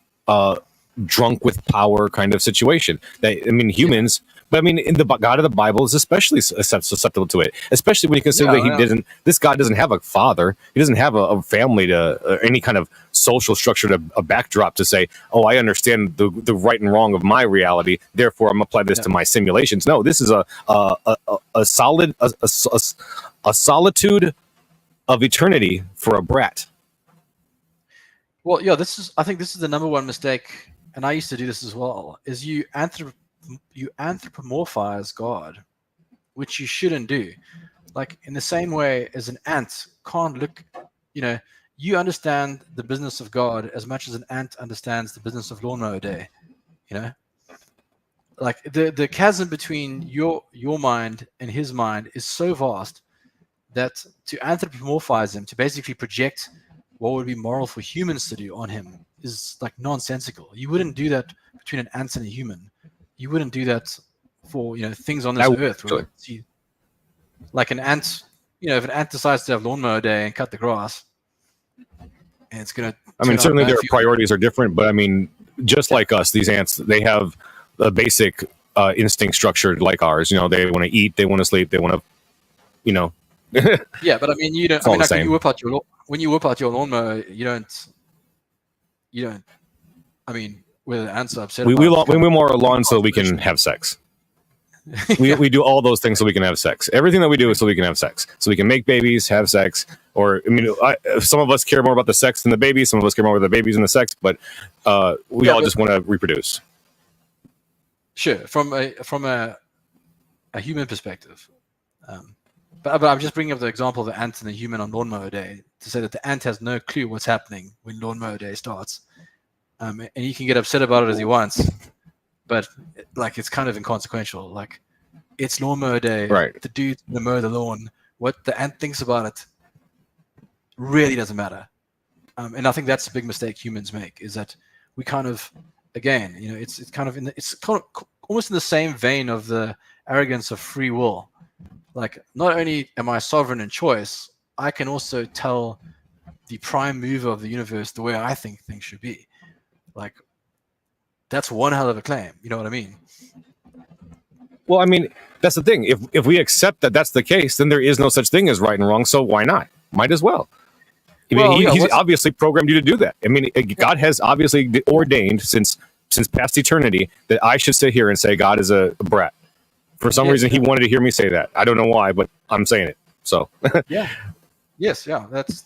drunk with power kind of situation that, I mean, humans, but I mean, in the God of the Bible is especially susceptible to it, especially when you consider that this God doesn't have a father. He doesn't have a family to any kind of social structure to a backdrop to say, oh, I understand the right and wrong of my reality, therefore I'm apply this to my simulations. No, this is a solitude of eternity for a brat. Well, yeah, I think this is the number one mistake, and I used to do this as well, is you anthropomorphize God, which you shouldn't do. Like in the same way as an ant can't look, you understand the business of God as much as an ant understands the business of lawnmower day, Like the chasm between your mind and his mind is so vast that to anthropomorphize him, to basically project what would be moral for humans to do on him, is like nonsensical. You wouldn't do that between an ant and a human. You wouldn't do that for things on this earth. Right? Like an ant, if an ant decides to have lawnmower day and cut the grass, and it's gonna. I mean, certainly their priorities are different, but I mean, just like us, these ants, they have a basic instinct structured like ours. They want to eat, they want to sleep, they want to, Yeah, but I mean, you don't. I mean, like when you whip out your lawnmower, you don't. I mean, whether the ants are upset. We mow our lawn so we can have sex. We do all those things so we can have sex. Everything that we do is so we can have sex, so we can make babies, have sex. Or I mean, some of us care more about the sex than the babies. Some of us care more about the babies than the sex. But we all just want to reproduce. Sure, from a human perspective, but I'm just bringing up the example of the ant and the human on lawnmower day to say that the ant has no clue what's happening when lawnmower day starts, and he can get upset about it as he wants, but like it's kind of inconsequential. Like it's lawnmower day, Right. the dude's gonna mow the lawn. What the ant thinks about it really doesn't matter. And I think that's a big mistake humans make, is that we kind of, again, it's kind of almost in the same vein of the arrogance of free will. Like, not only am I sovereign in choice, I can also tell the prime mover of the universe the way I think things should be. Like, that's one hell of a claim. You know what I mean? Well, I mean, that's the thing. If we accept that that's the case, then there is no such thing as right and wrong. So why not? Might as well. I mean, he's obviously programmed you to do that. I mean, God has obviously ordained since past eternity that I should sit here and say God is a brat. For some reason, he wanted to hear me say that. I don't know why, but I'm saying it. So yeah, yes, yeah, it's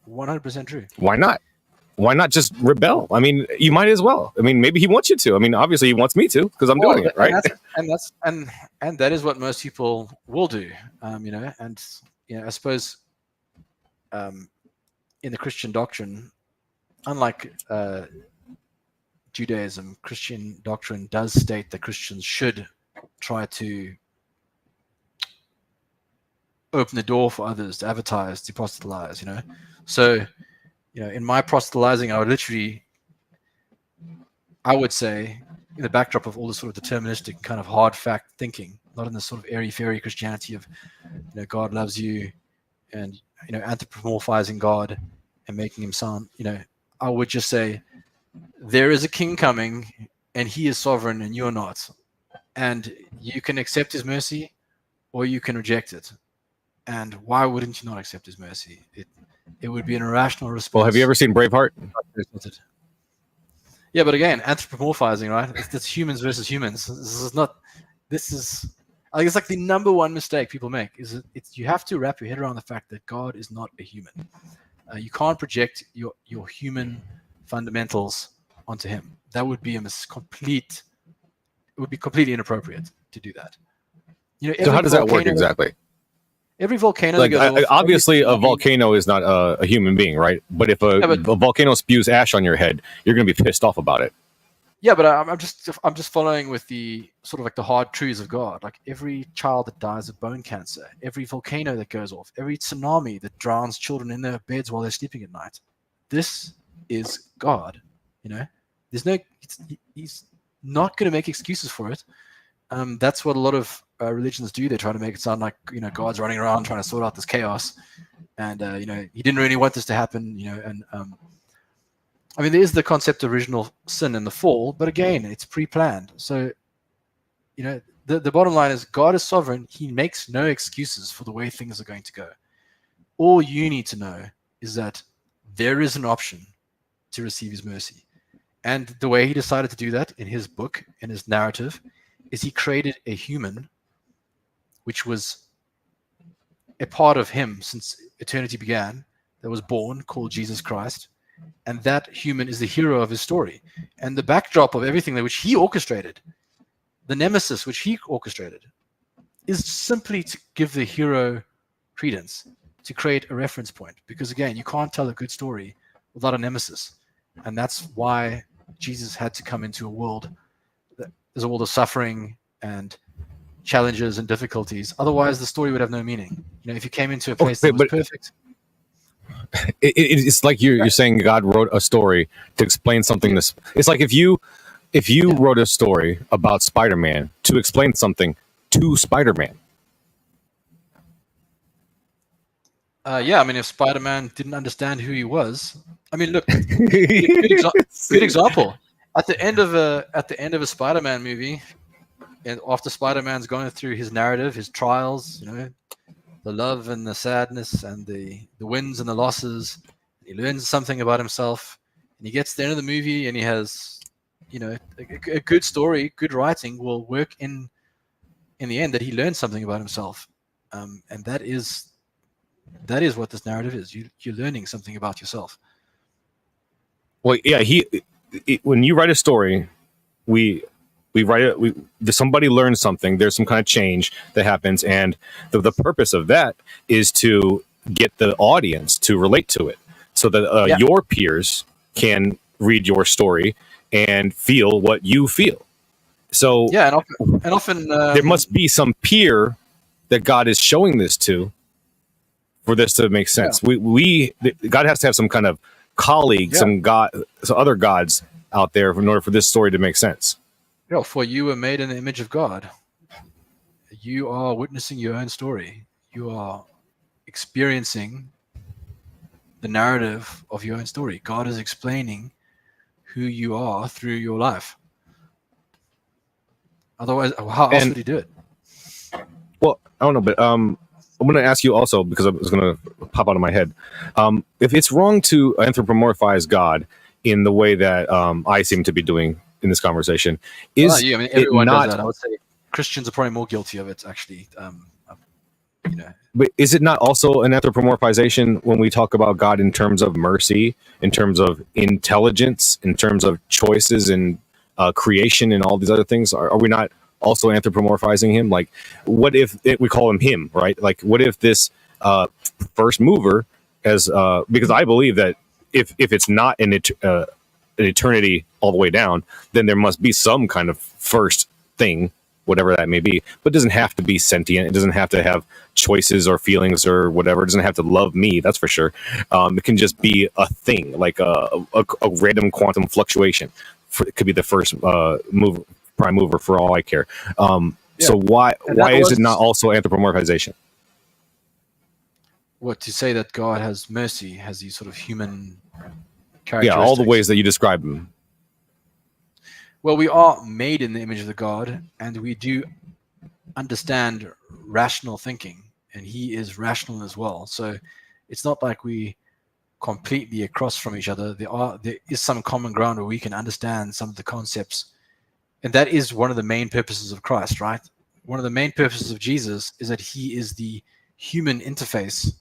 100% true. Why not? Why not just rebel? I mean, you might as well. I mean, maybe he wants you to. I mean, obviously he wants me to because I'm doing it, right? And that is what most people will do. I suppose in the Christian doctrine, unlike Judaism, Christian doctrine does state that Christians should try to open the door for others to advertise, to proselytize, So, in my proselytizing, I would say, in the backdrop of all this sort of deterministic kind of hard fact thinking, not in the sort of airy-fairy Christianity of, God loves you and, anthropomorphizing God and making him sound, I would just say, there is a king coming and he is sovereign and you're not. And you can accept his mercy or you can reject it. And why wouldn't you not accept his mercy? It would be an irrational response. Well, have you ever seen Braveheart? Yeah, but again, anthropomorphizing, right? It's humans versus humans. I think it's like the number one mistake people make is you have to wrap your head around the fact that God is not a human. You can't project your human fundamentals onto him. That would be it would be completely inappropriate to do that. So how does that work exactly? Every volcano, like obviously a volcano is not a human being, right? But if a volcano spews ash on your head, you're going to be pissed off about it. Yeah, but I'm just following with the sort of like the hard truths of God. Like every child that dies of bone cancer, every volcano that goes off, every tsunami that drowns children in their beds while they're sleeping at night. This is God. He's not going to make excuses for it. That's what a lot of religions do. They try to make it sound like God's running around trying to sort out this chaos, and he didn't really want this to happen. I mean, there is the concept of original sin and the fall, but again, it's pre-planned. So, the bottom line is God is sovereign. He makes no excuses for the way things are going to go. All you need to know is that there is an option to receive his mercy. And the way he decided to do that in his book, in his narrative, is he created a human which was a part of him since eternity began, that was born, called Jesus Christ. And that human is the hero of his story. And the backdrop of everything which he orchestrated, the nemesis which he orchestrated, is simply to give the hero credence, to create a reference point. Because again, you can't tell a good story without a nemesis. And that's why Jesus had to come into a world that is a world of suffering and challenges and difficulties. Otherwise, the story would have no meaning. If you came into a place that was perfect. It's like you're saying God wrote a story to explain something. It's like if you wrote a story about Spider-Man to explain something to Spider-Man. I mean, if Spider-Man didn't understand who he was, I mean, look, good example. At the end of a Spider-Man movie, and after Spider-Man's going through his narrative, his trials, the love and the sadness and the wins and the losses, he learns something about himself, and he gets to the end of the movie, and he has, a good story, good writing will work in the end that he learns something about himself, and that is what this narrative is. You're learning something about yourself. Well, yeah, when you write a story, we We write it. Somebody learns something. There's some kind of change that happens, and the purpose of that is to get the audience to relate to it, so that your peers can read your story and feel what you feel. So and often there must be some peer that God is showing this to for this to make sense. God has to have some kind of colleague, some other gods out there in order for this story to make sense. Yeah, for you were made in the image of God. You are witnessing your own story. You are experiencing the narrative of your own story. God is explaining who you are through your life. Otherwise, how else would he do it? Well, I don't know, but I'm going to ask you also, because I was going to pop out of my head, if it's wrong to anthropomorphize God in the way that I seem to be doing in this conversation, is everyone does that. I would say Christians are probably more guilty of it, actually. But is it not also an anthropomorphization when we talk about God in terms of mercy, in terms of intelligence, in terms of choices and creation and all these other things? Are we not also anthropomorphizing him? Like, what if we call him, right? Like, what if this first mover has, because I believe that if it's not an eternity all the way down, then there must be some kind of first thing, whatever that may be, but it doesn't have to be sentient. It doesn't have to have choices or feelings or whatever. It doesn't have to love me, that's for sure. It can just be a thing, like a random quantum fluctuation. It could be the first prime mover for all I care. So why is it not also anthropomorphization? What, to say that God has mercy, has these sort of human characteristics? Yeah, all the ways that you describe him. Well, we are made in the image of the God, and we do understand rational thinking, and he is rational as well. So it's not like we completely across from each other. There is some common ground where we can understand some of the concepts, and that is one of the main purposes of Christ, right? One of the main purposes of Jesus is that he is the human interface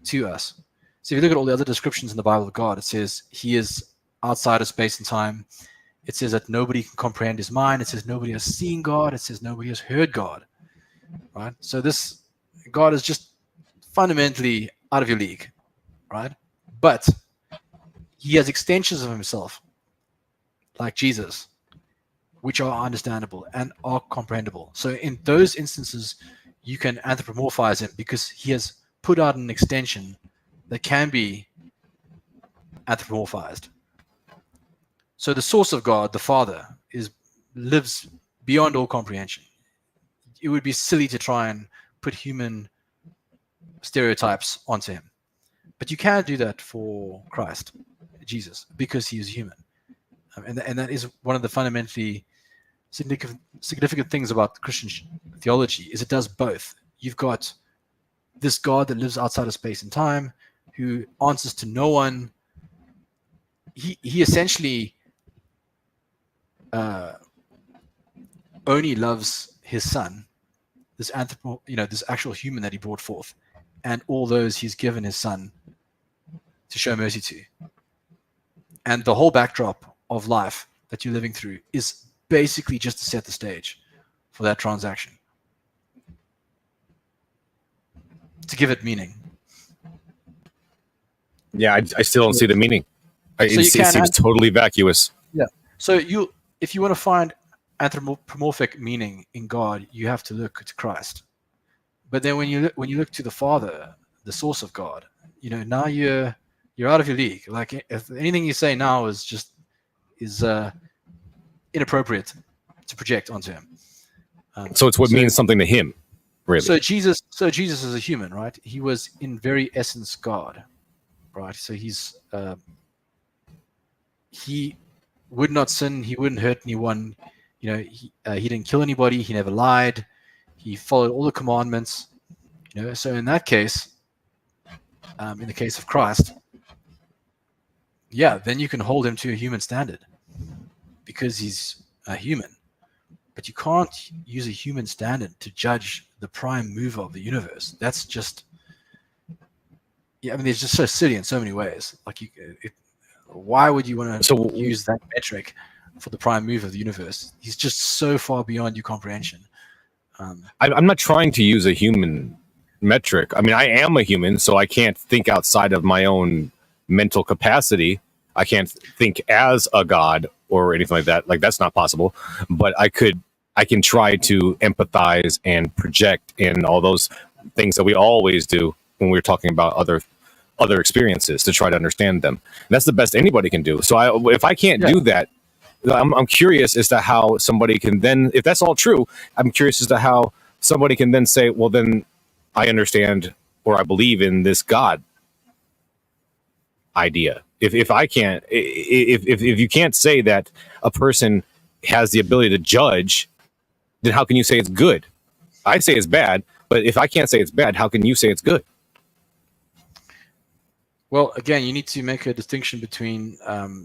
to us. So if you look at all the other descriptions in the Bible of God, it says he is outside of space and time. It says that nobody can comprehend his mind. It says nobody has seen God. It says nobody has heard God, right? So this God is just fundamentally out of your league, right? But he has extensions of himself, like Jesus, which are understandable and are comprehensible. So in those instances, you can anthropomorphize him because he has put out an extension that can be anthropomorphized. So the source of God, the Father, lives beyond all comprehension. It would be silly to try and put human stereotypes onto him. But you can do that for Christ, Jesus, because he is human. And that is one of the fundamentally significant things about Christian theology, is it does both. You've got this God that lives outside of space and time, who answers to no one. He essentially only loves his son, this this actual human that he brought forth, and all those he's given his son to show mercy to. And the whole backdrop of life that you're living through is basically just to set the stage for that transaction, to give it meaning. Yeah, I still don't see the meaning. It seems totally vacuous. Yeah. So if you want to find anthropomorphic meaning in God, you have to look to Christ. But then when you look to the Father, the source of God, now you're out of your league. Like, if anything you say now is inappropriate to project onto him. So it's what means something to him, really. So Jesus is a human, right? He was in very essence God, right? So he would not sin. He wouldn't hurt anyone. He didn't kill anybody. He never lied. He followed all the commandments. So in that case, in the case of Christ, then you can hold him to a human standard because he's a human. But you can't use a human standard to judge the prime mover of the universe. That's just, it's just so silly in so many ways. Like, why would you want to use that metric for the prime mover of the universe. He's just so far beyond your comprehension. I'm not trying to use a human metric. I mean, I am a human, so I can't think outside of my own mental capacity. I can't think as a god or anything like that. Like, that's not possible. But I can try to empathize and project and all those things that we always do when we're talking about other experiences to try to understand them. And that's the best anybody can do. So if I can't do that, I'm curious as to how somebody can then, if that's all true, I'm curious as to how somebody can then say, well, then I understand or I believe in this God idea. If I can't, if you can't say that a person has the ability to judge, then how can you say it's good? I say it's bad, but if I can't say it's bad, how can you say it's good? Well, again, you need to make a distinction between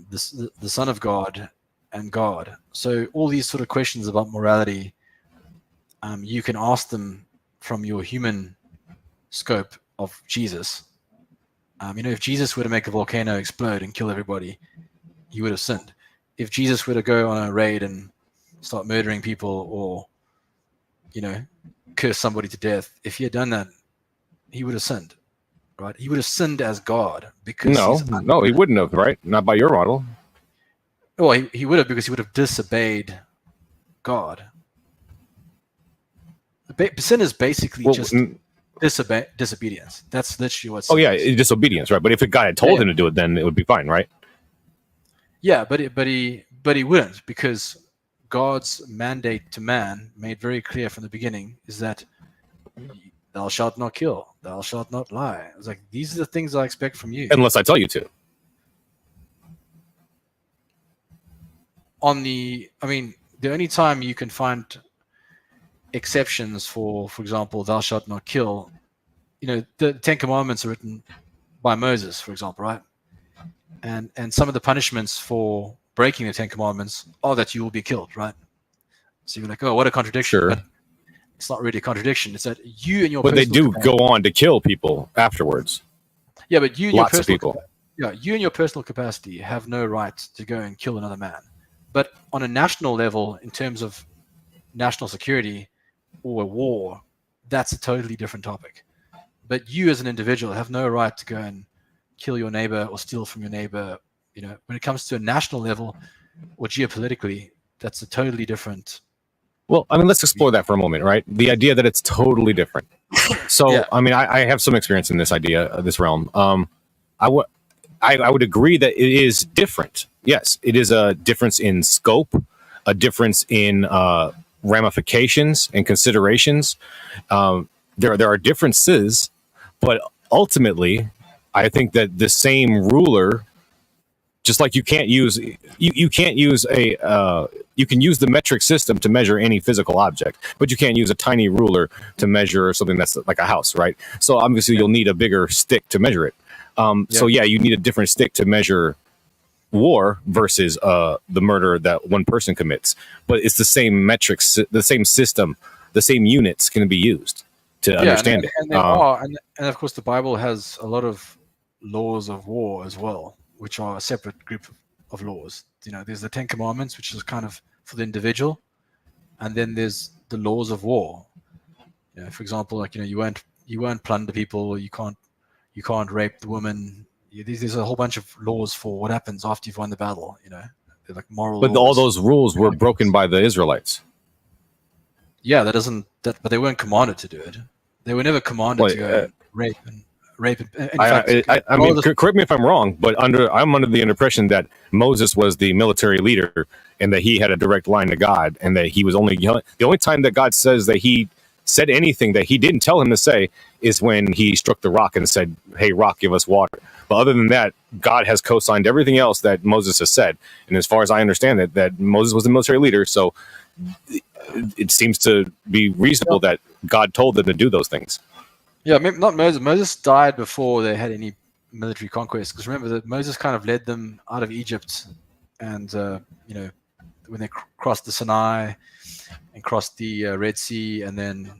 the Son of God and God. So all these sort of questions about morality, you can ask them from your human scope of Jesus. If Jesus were to make a volcano explode and kill everybody, he would have sinned. If Jesus were to go on a raid and start murdering people or, curse somebody to death, if he had done that, he would have sinned, right? He would have sinned as God because no, he wouldn't have, right? Not by your model. Well, he would have, because he would have disobeyed God. Sin is basically just disobedience. That's literally what sin is. Disobedience, right? But if a guy had told him to do it, then it would be fine, right? Yeah, but he wouldn't, because God's mandate to man, made very clear from the beginning, is that thou shalt not kill, thou shalt not lie. It's like, these are the things I expect from you. Unless I tell you to. The only time you can find exceptions for example, thou shalt not kill, the Ten Commandments are written by Moses, for example, right? And some of the punishments for breaking the Ten Commandments are that you will be killed, right? So you're like, oh, what a contradiction. Sure. But it's not really a contradiction. It's that you and your But they do go on to kill people afterwards. Yeah, but you and Lots of people. You and your personal capacity have no right to go and kill another man. But on a national level, in terms of national security or a war, that's a totally different topic. But you as an individual have no right to go and kill your neighbor or steal from your neighbor. When it comes to a national level or geopolitically, that's a totally different. Well, let's explore that for a moment, right? The idea that it's totally different. So, yeah. I have some experience in this idea, this realm. I would agree that it is different. Yes, it is a difference in scope, a difference in ramifications and considerations. There are differences, but ultimately, I think that the same ruler, just like you can use the metric system to measure any physical object, but you can't use a tiny ruler to measure something that's like a house, right? So obviously you'll need a bigger stick to measure it. So you need a different stick to measure war versus the murder that one person commits, but it's the same metrics, the same system, the same units can be used to understand it. And of course the Bible has a lot of laws of war as well, which are a separate group of laws. There's the Ten Commandments, which is kind of for the individual, and then there's the laws of war. For example, like you won't plunder people, you can't rape the woman. There's a whole bunch of laws for what happens after you've won the battle. They're like moral. But all those rules were broken by the Israelites. Yeah, but they weren't commanded to do it. They were never commanded to go rape. Correct me if I'm wrong, but I'm under the impression that Moses was the military leader and that he had a direct line to God, and that he was the only time that God says that he said anything that he didn't tell him to say is when he struck the rock and said, "Hey, rock, give us water." But other than that, God has co-signed everything else that Moses has said. And as far as I understand it, that Moses was the military leader, so it seems to be reasonable that God told them to do those things. Yeah, maybe not Moses. Moses died before they had any military conquest. Because remember that Moses kind of led them out of Egypt, and when they crossed the Sinai and crossed the Red Sea, and then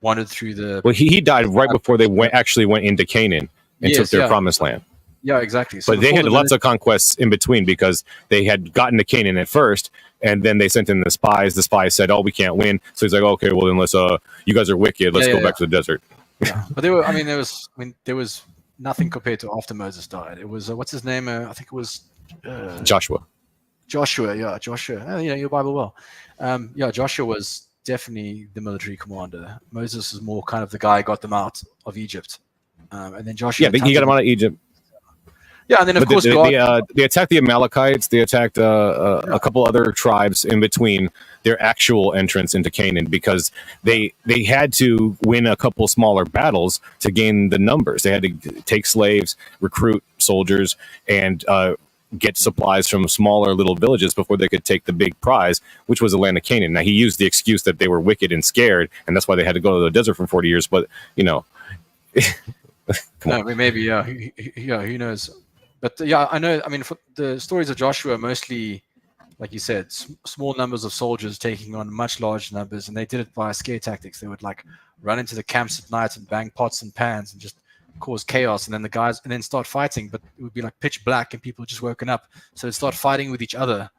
wandered through the. Well, he died right before they actually went into Canaan and took their promised land. Yeah, exactly. So But they before had lots of conquests in between because they had gotten to Canaan at first, and then they sent in the spies. The spies said, "Oh, we can't win." So he's like, "Okay, well then let's you guys are wicked. Let's go back to the desert." Yeah, but there were. I mean, there was nothing compared to after Moses died. It was what's his name? I think it was Joshua. Joshua. Yeah, Joshua. Oh, your Bible well. Yeah, Joshua was definitely the military commander. Moses is more kind of the guy who got them out of Egypt, and then Joshua. Yeah, he got them out of Egypt. Yeah, and then of course they attacked the Amalekites. They attacked a couple other tribes in between their actual entrance into Canaan because they had to win a couple smaller battles to gain the numbers. They had to take slaves, recruit soldiers, and get supplies from smaller little villages before they could take the big prize, which was the land of Canaan. Now he used the excuse that they were wicked and scared, and that's why they had to go to the desert for 40 years. But maybe who knows. But yeah, I know. I mean, for the stories of Joshua, mostly, like you said, small numbers of soldiers taking on much larger numbers, and they did it by scare tactics. They would like run into the camps at night and bang pots and pans and just cause chaos, and then start fighting. But it would be like pitch black, and people just woken up, so they'd start fighting with each other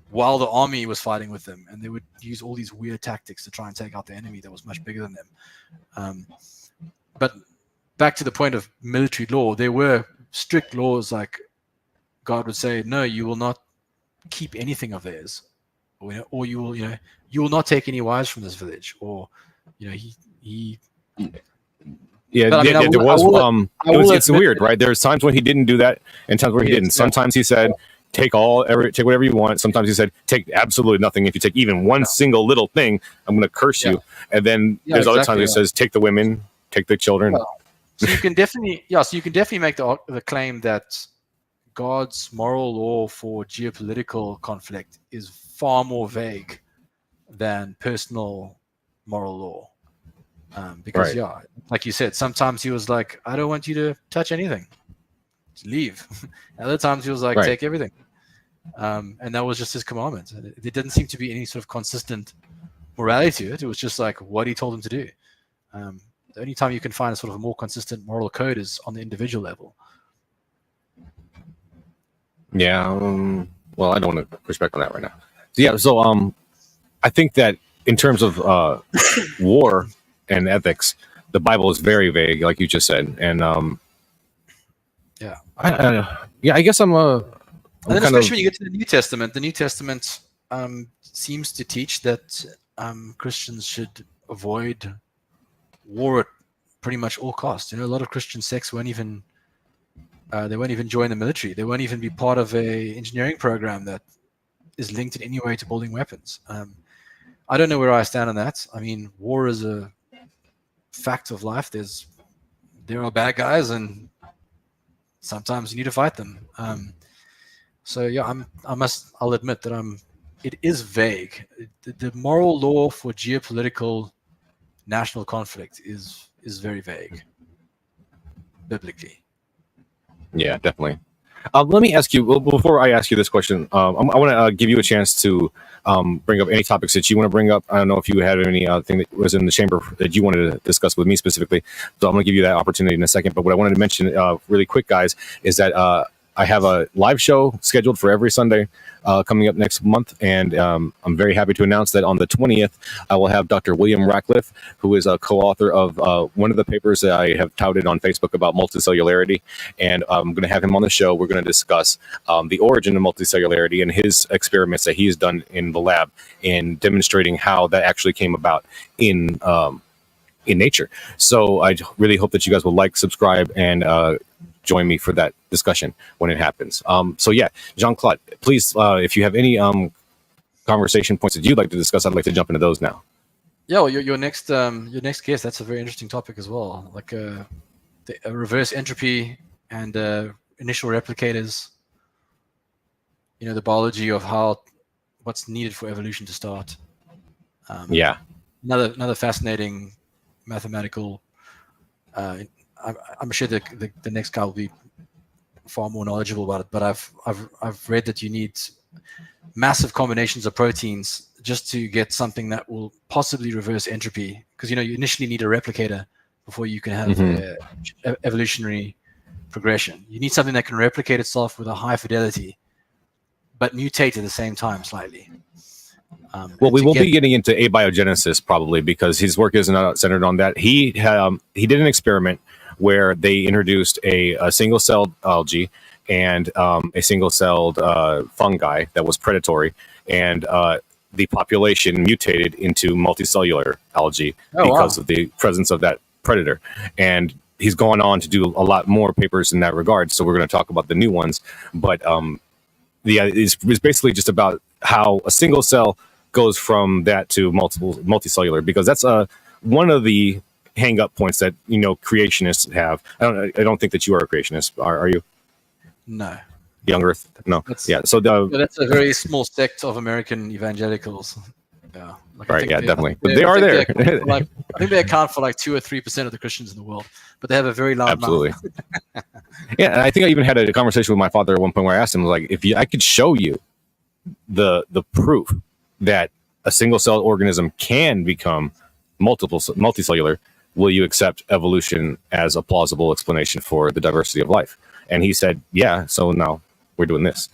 while the army was fighting with them, and they would use all these weird tactics to try and take out the enemy that was much bigger than them. But back to the point of military law, there were strict laws, like God would say, no, you will not keep anything of theirs, or you will not take any wives from this village, or he Yeah, but, I mean, there was. It's weird, right? There's times when he didn't do that, and times where he didn't. Sometimes he said, take whatever you want. Sometimes he said, take absolutely nothing. If you take even one single little thing, I'm going to curse you. And then there's other times he says, take the women, take the children. So you can definitely, make the claim that God's moral law for geopolitical conflict is far more vague than personal moral law. Because like you said, sometimes he was like, I don't want you to touch anything, just leave. Other times he was like, take everything. And that was just his commandment. There didn't seem to be any sort of consistent morality to it. It was just like what he told him to do. The only time you can find a sort of a more consistent moral code is on the individual level. Yeah. Well, I don't want to push back on that right now. So I think that in terms of war and ethics, the Bible is very vague, like you just said. And I guess I'm and then especially when you get to the New Testament, seems to teach that Christians should avoid war at pretty much all costs. A lot of Christian sects won't even join the military. They won't even be part of a engineering program that is linked in any way to building weapons. I don't know where I stand on that. I mean, war is a fact of life. There are bad guys, and sometimes you need to fight them. So yeah, I'll admit that it is vague. The moral law for geopolitical national conflict is very vague biblically. Yeah, definitely. Let me ask you, before I ask you this question, I want to give you a chance to bring up any topics that you want to bring up. I don't know if you had any thing that was in the chamber that you wanted to discuss with me specifically. So I'm going to give you that opportunity in a second. But what I wanted to mention really quick, guys, is that I have a live show scheduled for every Sunday coming up next month, and I'm very happy to announce that on the 20th, I will have Dr. William Ratcliffe, who is a co-author of one of the papers that I have touted on Facebook about multicellularity, and I'm going to have him on the show. We're going to discuss the origin of multicellularity and his experiments that he's done in the lab in demonstrating how that actually came about in nature. So I really hope that you guys will like, subscribe, and join me for that discussion when it happens. So yeah, Jean-Claude, please, if you have any conversation points that you'd like to discuss, I'd like to jump into those now. Yeah, well, your next guest, that's a very interesting topic as well. Like the reverse entropy and initial replicators. The biology of what's needed for evolution to start. Another fascinating mathematical. I'm sure the next guy will be far more knowledgeable about it, but I've read that you need massive combinations of proteins just to get something that will possibly reverse entropy, because you initially need a replicator before you can have evolutionary progression. You need something that can replicate itself with a high fidelity, but mutate at the same time slightly. Well, we will be getting into abiogenesis probably, because his work is not centered on that. He did an experiment where they introduced a single-celled algae and a single-celled fungi that was predatory, and the population mutated into multicellular algae because of the presence of that predator. And he's gone on to do a lot more papers in that regard, so we're going to talk about the new ones. But it's basically just about how a single cell goes from that to multicellular, because that's one of the hang-up points that creationists have. I don't think that you are a creationist. Are you? No. Young Earth? No. So that's a very small sect of American evangelicals. Yeah. Right. Yeah. Definitely. But they are there. I think they account for like 2 or 3% of the Christians in the world, but they have a very loud mouth. Yeah. And I think I even had a conversation with my father at one point where I asked him, like, if I could show you the proof that a single cell organism can become multicellular, will you accept evolution as a plausible explanation for the diversity of life? And he said, yeah. So now we're doing this.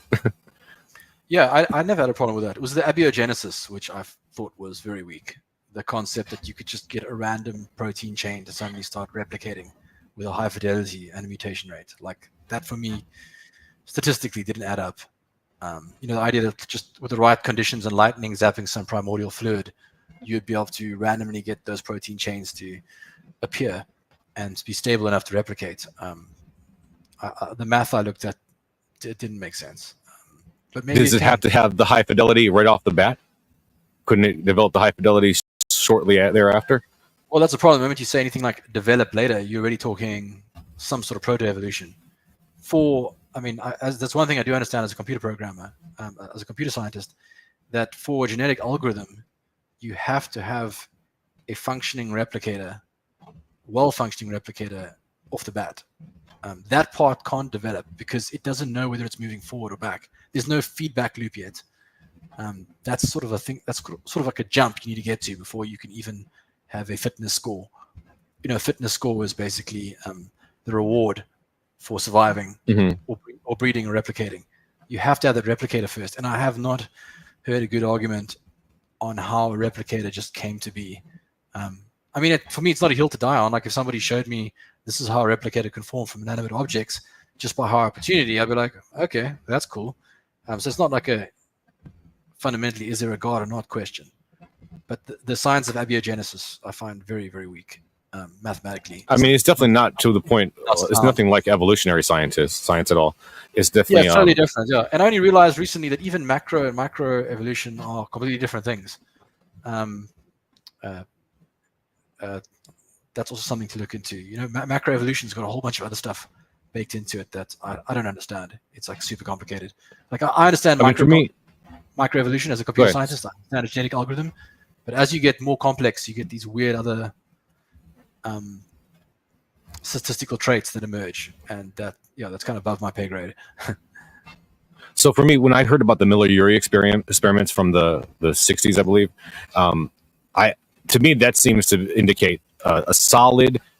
Yeah, I never had a problem with that. It was the abiogenesis, which I thought was very weak. The concept that you could just get a random protein chain to suddenly start replicating with a high fidelity and a mutation rate. Like that, for me, statistically didn't add up. The idea that just with the right conditions and lightning zapping some primordial fluid, you'd be able to randomly get those protein chains to appear and be stable enough to replicate. The math I looked at, it didn't make sense. But maybe does it have to have the high fidelity right off the bat? Couldn't it develop the high fidelity shortly thereafter? Well, that's the problem. The moment you say anything like develop later, you're already talking some sort of proto-evolution. That's one thing I do understand as a computer programmer, as a computer scientist, that for a genetic algorithm, you have to have a functioning replicator, well-functioning replicator off the bat. That part can't develop because it doesn't know whether it's moving forward or back. There's no feedback loop yet. That's sort of a thing. That's sort of like a jump you need to get to before you can even have a fitness score. A fitness score is basically the reward for surviving or breeding or replicating. You have to have that replicator first. And I have not heard a good argument on how a replicator just came to be. For me, it's not a hill to die on. Like if somebody showed me this is how a replicator can form from inanimate objects just by high opportunity, I'd be like, okay, that's cool. So it's not like a fundamentally, is there a God or not question. But the science of abiogenesis, I find very, very weak mathematically. It's definitely not to the point. It's nothing like evolutionary science at all. It's definitely it's totally different. Yeah, and I only realized recently that even macro and micro evolution are completely different things. That's also something to look into. Macro evolution's got a whole bunch of other stuff baked into it that I don't understand. It's like super complicated. Like I understand microevolution as a computer scientist. I understand a genetic algorithm, but as you get more complex, you get these weird other statistical traits that emerge, and that's kind of above my pay grade. So for me, when I heard about the Miller-Urey experiments from the 60s, I believe, to me that seems to indicate a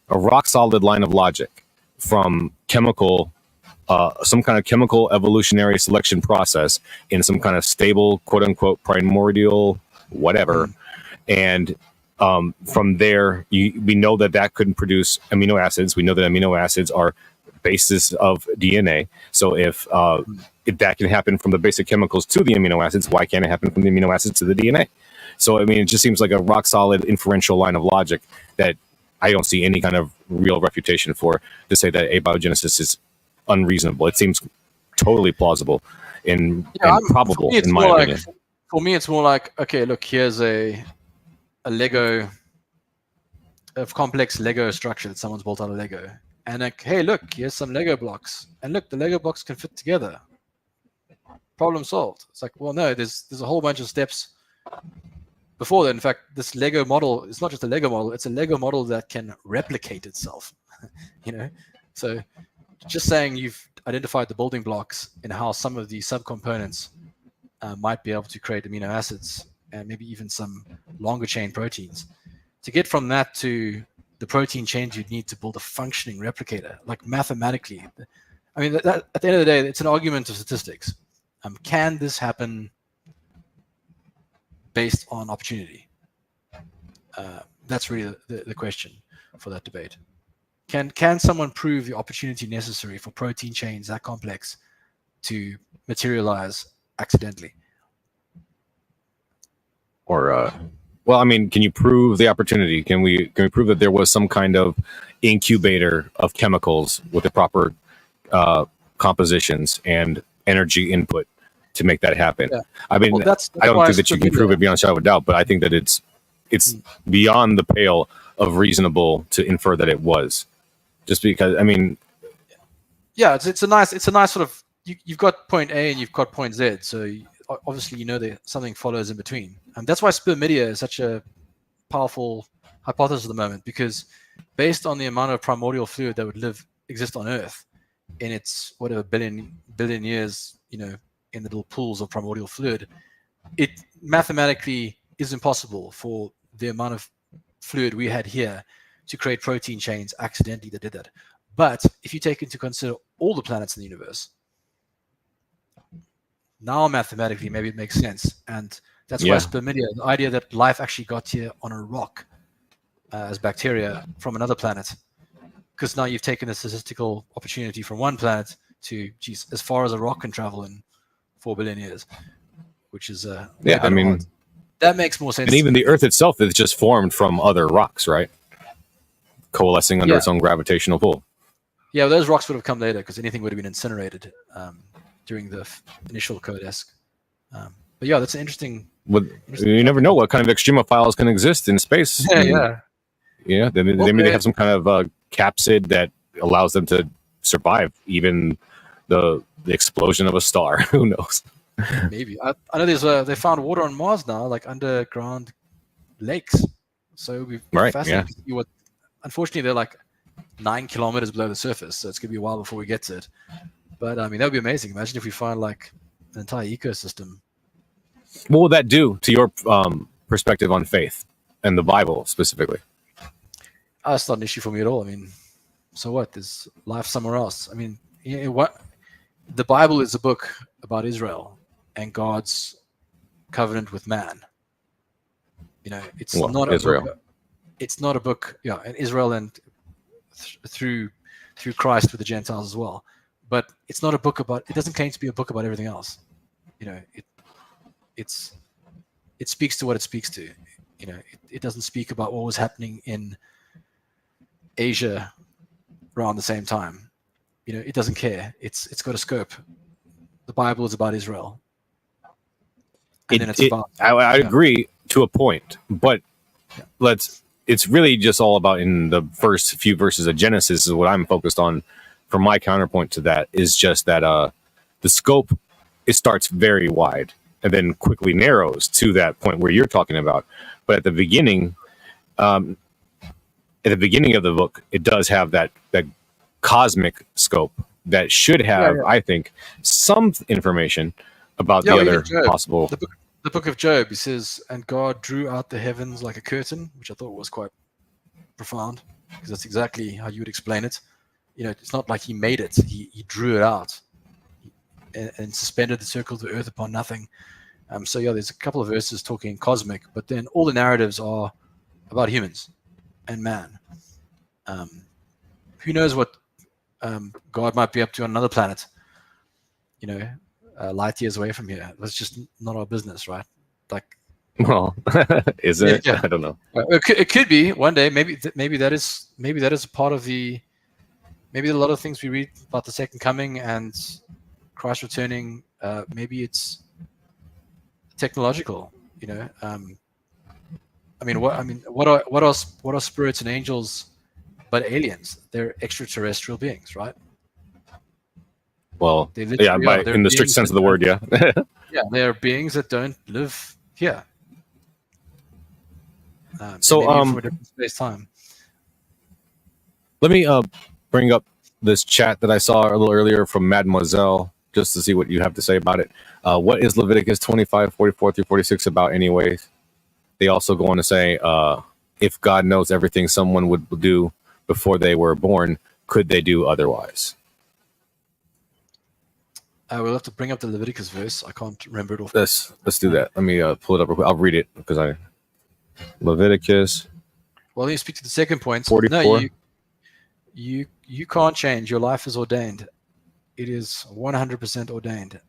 rock solid line of logic from some kind of chemical evolutionary selection process in some kind of stable, quote unquote, primordial whatever. And from there, we know that couldn't produce amino acids. We know that amino acids are basis of DNA. So if that can happen from the basic chemicals to the amino acids, why can't it happen from the amino acids to the DNA? So, it just seems like a rock solid inferential line of logic that I don't see any kind of real refutation for, to say that abiogenesis is unreasonable. It seems totally plausible and probable in my opinion. For me, it's more like, okay, look, here's a complex Lego structure that someone's built out of Lego. And like, hey, look, here's some Lego blocks. And look, the Lego blocks can fit together. Problem solved. It's like, well, no, there's a whole bunch of steps before that. In fact, this Lego model is not just a Lego model, it's a Lego model that can replicate itself. So just saying you've identified the building blocks and how some of the subcomponents might be able to create amino acids and maybe even some longer chain proteins. To get from that to the protein chains you'd need to build a functioning replicator, like mathematically. I mean, that at the end of the day, it's an argument of statistics. Can this happen based on opportunity? That's really the question for that debate. Can someone prove the opportunity necessary for protein chains that complex to materialize accidentally? Or well, I mean, can you prove the opportunity? Can we prove that there was some kind of incubator of chemicals with the proper compositions and energy input to make that happen? Yeah. I mean, Well, I don't think that you can prove it beyond a shadow of a doubt, but I think that it's beyond the pale of reasonable to infer that it was. Just because, I mean, yeah, it's a nice sort of, you've got point A and you've got point Z, so obviously you know that something follows in between, and that's why spermidia is such a powerful hypothesis at the moment, because based on the amount of primordial fluid that would exist on Earth in its whatever billion years, you know, in the little pools of primordial fluid, it mathematically is impossible for the amount of fluid we had here to create protein chains accidentally that did that. But if you take into consider all the planets in the universe, now mathematically maybe it makes sense. And that's why spermidia, the idea that life actually got here on a rock as bacteria from another planet, because now you've taken the statistical opportunity from one planet to, geez, as far as a rock can travel in 4 billion years, which is yeah, I mean, that makes more sense. And even the Earth itself is just formed from other rocks, right? Coalescing under its own gravitational pull. Yeah, well, those rocks would have come later because anything would have been incinerated during the initial codesk. But yeah, that's an interesting. You never know what kind of extremophiles can exist in space. Yeah. They may have some kind of capsid that allows them to survive even the explosion of a star. Who knows? Maybe. I know they found water on Mars now, like underground lakes. So it'll be fascinating to see what. Unfortunately, they're like 9 kilometers below the surface, so it's gonna be a while before we get to it. But I mean, that would be amazing. Imagine if we find like an entire ecosystem. What would that do to your perspective on faith and the Bible specifically? That's not an issue for me at all. I mean, so what? There's life somewhere else. I mean, the Bible is a book about Israel and God's covenant with man. You know, it's not Israel. It's not a book, in Israel and through Christ with the Gentiles as well. But it's not a book about. It doesn't claim to be a book about everything else. You know, it speaks to what it speaks to. You know, it doesn't speak about what was happening in Asia around the same time. You know, it doesn't care. It's got a scope. The Bible is about Israel. And then it's about. I agree to a point, but it's really just all about in the first few verses of Genesis is what I'm focused on. From my counterpoint to that is just that the scope, it starts very wide and then quickly narrows to that point where you're talking about. But at the beginning of the book, it does have that cosmic scope that should have, I think, some information about the other possible. The book of Job, he says, and God drew out the heavens like a curtain, which I thought was quite profound, because that's exactly how you would explain it. You know, it's not like he made it; he drew it out and suspended the circle of the earth upon nothing. So there's a couple of verses talking cosmic, but then all the narratives are about humans and man. Who knows what God might be up to on another planet? You know, light years away from here. That's just not our business, right? Like, well, is it? Yeah. I don't know. It could be one day. Maybe that is a part of the. Maybe a lot of things we read about the second coming and Christ returning. Maybe it's technological. You know. What are spirits and angels but aliens? They're extraterrestrial beings, right? Well, in the strict sense of the word, yeah. They're beings that don't live here. So, from a different space-time. Let me bring up this chat that I saw a little earlier from Mademoiselle, just to see what you have to say about it. What is Leviticus 25:44 through 46 about, anyways? They also go on to say, if God knows everything someone would do before they were born, could they do otherwise? We'll have to bring up the Leviticus verse. I can't remember it off. Let's do that. Let me pull it up. I'll read it because Leviticus. Well, you speak to the second point. 44. No, you can't change. Your life is ordained. It is 100% ordained.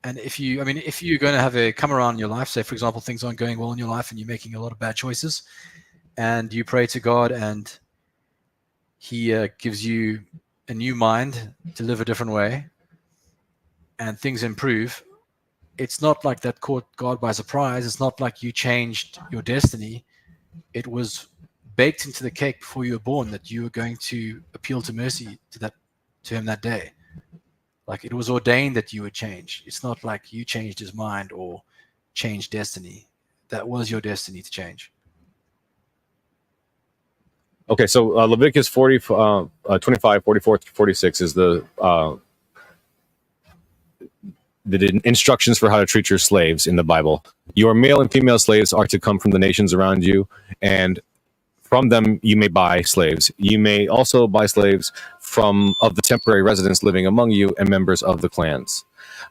And if you're going to have a come around in your life, say for example things aren't going well in your life and you're making a lot of bad choices, and you pray to God and He gives you a new mind to live a different way, and things improve, it's not like that caught God by surprise. It's not like you changed your destiny. It was baked into the cake before you were born that you were going to appeal to mercy to Him that day. Like it was ordained that you would change. It's not like you changed His mind or changed destiny. That was your destiny to change. Okay, so Leviticus 25, 44, 46 is the instructions for how to treat your slaves in the Bible. Your male and female slaves are to come from the nations around you, and from them you may buy slaves. You may also buy slaves of the temporary residents living among you and members of the clans.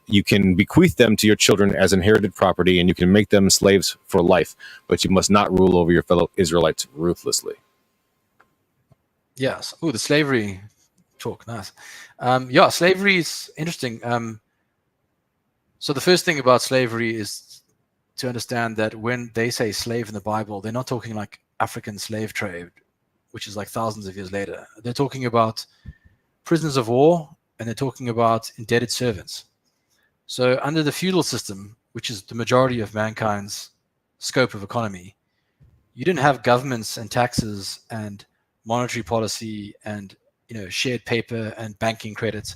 You can bequeath them to your children as inherited property, and you can make them slaves for life, but you must not rule over your fellow Israelites ruthlessly. Yes. Oh, the slavery talk. Nice. Yeah, slavery is interesting. So the first thing about slavery is to understand that when they say slave in the Bible, they're not talking like African slave trade, which is like thousands of years later. They're talking about prisoners of war, and they're talking about indebted servants. So under the feudal system, which is the majority of mankind's scope of economy, you didn't have governments and taxes and monetary policy and shared paper and banking credit.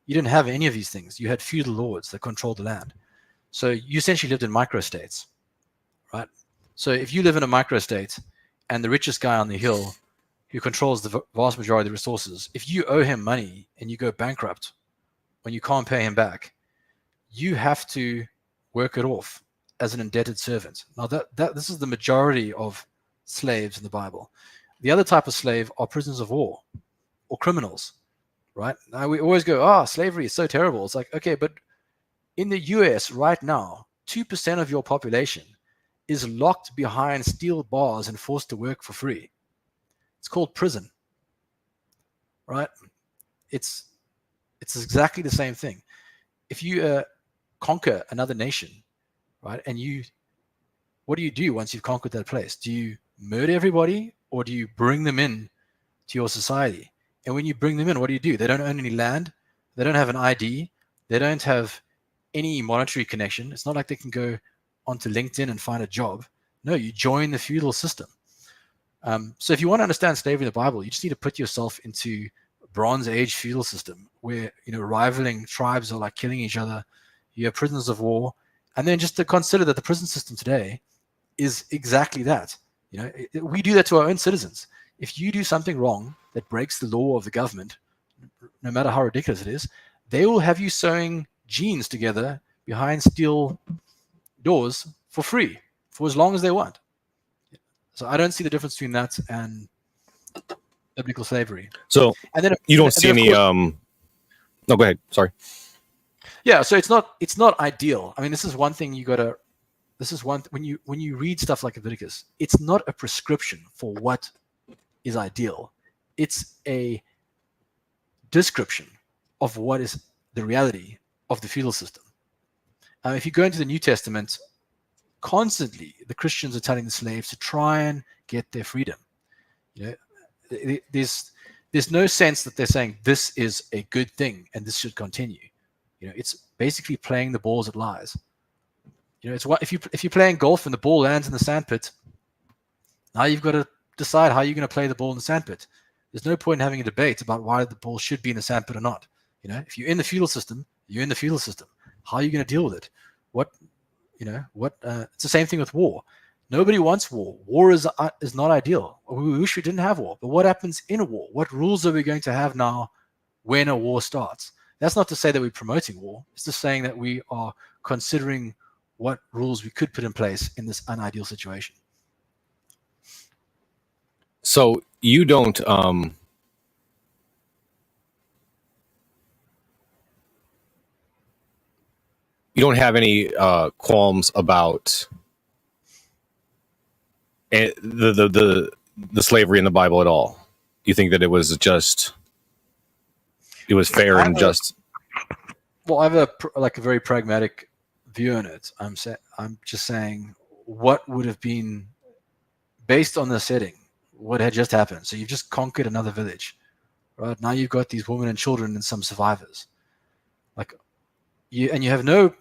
You didn't have any of these things. You had feudal lords that controlled the land. So you essentially lived in microstates, right? So if you live in a microstate and the richest guy on the hill who controls the vast majority of the resources, if you owe him money and you go bankrupt when you can't pay him back, you have to work it off as an indebted servant. Now this is the majority of slaves in the Bible. The other type of slave are prisoners of war or criminals, right? Now we always go, slavery is so terrible. It's like, okay, but in the US right now, 2% of your population is locked behind steel bars and forced to work for free. It's called prison, right? It's exactly the same thing. If you conquer another nation, right, and what do you do once you've conquered that place? Do you murder everybody, or do you bring them in to your society? And when you bring them in, what do? They don't own any land. They don't have an ID. They don't have any monetary connection. It's not like they can go onto LinkedIn and find a job. No, you join the feudal system. So if you want to understand slavery in the Bible, you just need to put yourself into a Bronze Age feudal system where rivaling tribes are like killing each other. You have prisoners of war, and then just to consider that the prison system today is exactly that. We do that to our own citizens. If you do something wrong that breaks the law of the government, no matter how ridiculous it is, they will have you sewing jeans together behind steel doors for free for as long as they want. So I don't see the difference between that and biblical slavery. So and then you don't see any no, go ahead. Sorry. Yeah, so it's not ideal. I mean, this is one thing when you read stuff like Leviticus, it's not a prescription for what is ideal. It's a description of what is the reality of the feudal system. If you go into the New Testament, constantly the Christians are telling the slaves to try and get their freedom. There's no sense that they're saying this is a good thing and this should continue. It's basically playing the balls it lies. It's what if you're playing golf and the ball lands in the sandpit. Now you've got to decide how you're going to play the ball in the sandpit. There's no point in having a debate about why the ball should be in the sandpit or not. If you're in the feudal system, you're in the feudal system. How are you going to deal with it? It's the same thing with war. Nobody wants war. War is not ideal. We wish we didn't have war. But what happens in a war? What rules are we going to have now when a war starts? That's not to say that we're promoting war. It's just saying that we are considering what rules we could put in place in this unideal situation. So you don't have any qualms about the slavery in the Bible at all. You think that it was fair and just. Well, I have a very pragmatic view on it. I'm just saying what would have been based on the setting, what had just happened. So you've just conquered another village, right? Now you've got these women and children and some survivors. You have no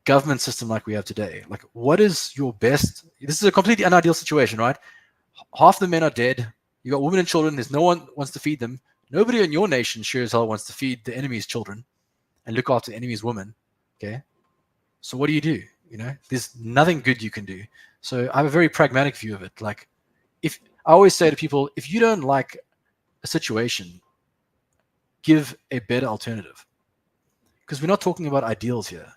government system like we have today. Like, what is your best? This is a completely unideal situation, right? Half the men are dead. You got women and children. There's no one wants to feed them. Nobody in your nation sure as hell wants to feed the enemy's children and look after the enemy's women. Okay, so what do? There's nothing good you can do. So I have a very pragmatic view of it. Like, if I always say to people, if you don't like a situation, give a better alternative. Because we're not talking about ideals here.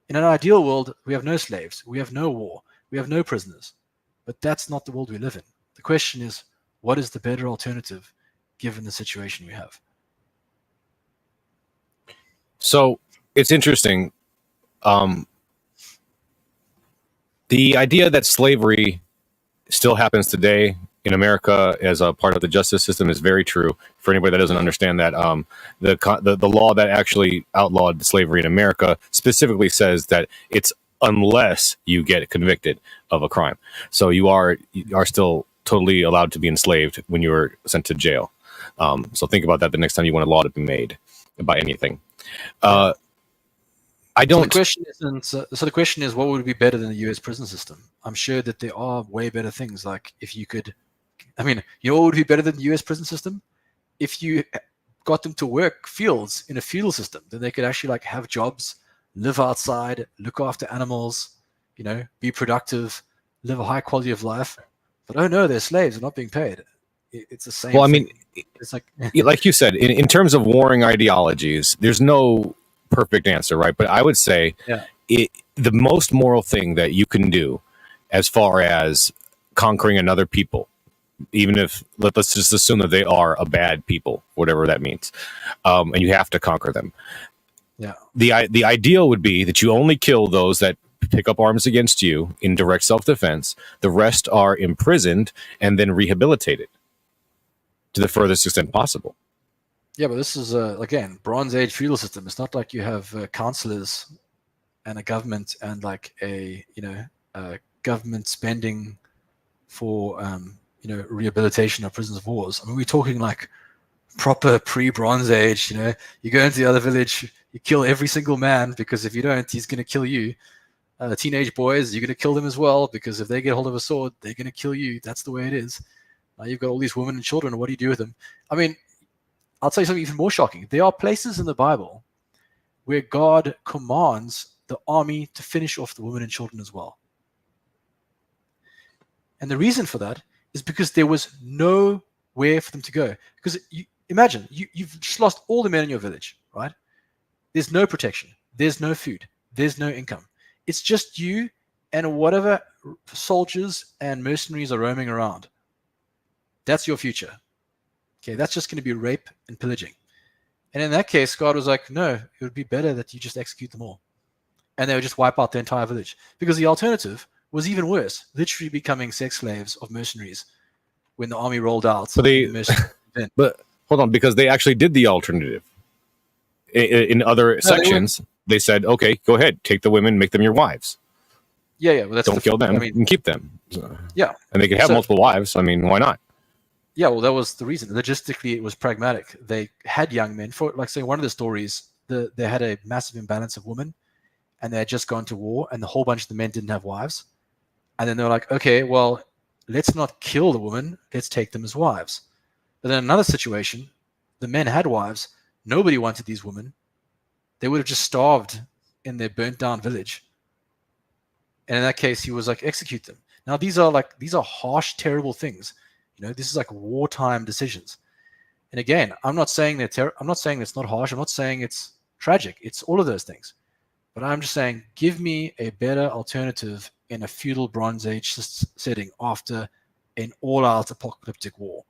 In an ideal world, we have no slaves, we have no war, we have no prisoners. But that's not the world we live in. The question is, what is the better alternative given the situation we have? So it's interesting. The idea that slavery still happens today in America as a part of the justice system is very true. For anybody that doesn't understand that, the law that actually outlawed slavery in America specifically says that it's unless you get convicted of a crime. So you are still totally allowed to be enslaved when you are sent to jail. So think about that the next time you want a law to be made by anything. I don't. So the question is, what would be better than the U.S. prison system? I'm sure that there are way better things. Like, if you could, what would be better than the U.S. prison system? If you got them to work fields in a feudal system, then they could actually have jobs, live outside, look after animals, be productive, live a high quality of life. But oh no, they're slaves, they're not being paid. It's the same. Well, thing. It's like you said, in terms of warring ideologies, there's no perfect answer, right? But I would say the most moral thing that you can do as far as conquering another people, even if let's just assume that they are a bad people, whatever that means, and you have to conquer them. Yeah. The ideal would be that you only kill those that pick up arms against you in direct self-defense. The rest are imprisoned and then rehabilitated to the furthest extent possible. Yeah, but this is again Bronze Age feudal system. It's not like you have councillors and a government and a government spending for rehabilitation of prisoners of wars. We're talking proper pre-Bronze Age. You go into the other village, you kill every single man, because if you don't, he's going to kill you. Teenage boys, you're going to kill them as well, because if they get hold of a sword, they're going to kill you. That's the way it is. Now you've got all these women and children. What do you do with them? I'll tell you something even more shocking. There are places in the Bible where God commands the army to finish off the women and children as well. And the reason for that is because there was nowhere for them to go. Because imagine, you've just lost all the men in your village, right? There's no protection. There's no food. There's no income. It's just you and whatever soldiers and mercenaries are roaming around. That's your future. Okay, that's just going to be rape and pillaging. And in that case, God was like, no, it would be better that you just execute them all. And they would just wipe out the entire village. Because the alternative was even worse, literally becoming sex slaves of mercenaries when the army rolled out. But hold on, because they actually did the alternative. In other sections, they said, okay, go ahead, take the women, make them your wives. Yeah. Well, don't kill them and keep them. Yeah. And they could have multiple wives. Why not? Yeah, well, that was the reason. Logistically, it was pragmatic. They had young men. For say one of the stories, they had a massive imbalance of women, and they had just gone to war, and a whole bunch of the men didn't have wives. And then they were like, okay, well, let's not kill the women. Let's take them as wives. But then another situation, the men had wives. Nobody wanted these women. They would have just starved in their burnt down village. And in that case, he was like, execute them. Now, these are harsh, terrible things. This is wartime decisions. And again, I'm not saying I'm not saying it's not harsh. I'm not saying it's tragic. It's all of those things. But I'm just saying, give me a better alternative in a feudal Bronze Age setting after an all-out apocalyptic war.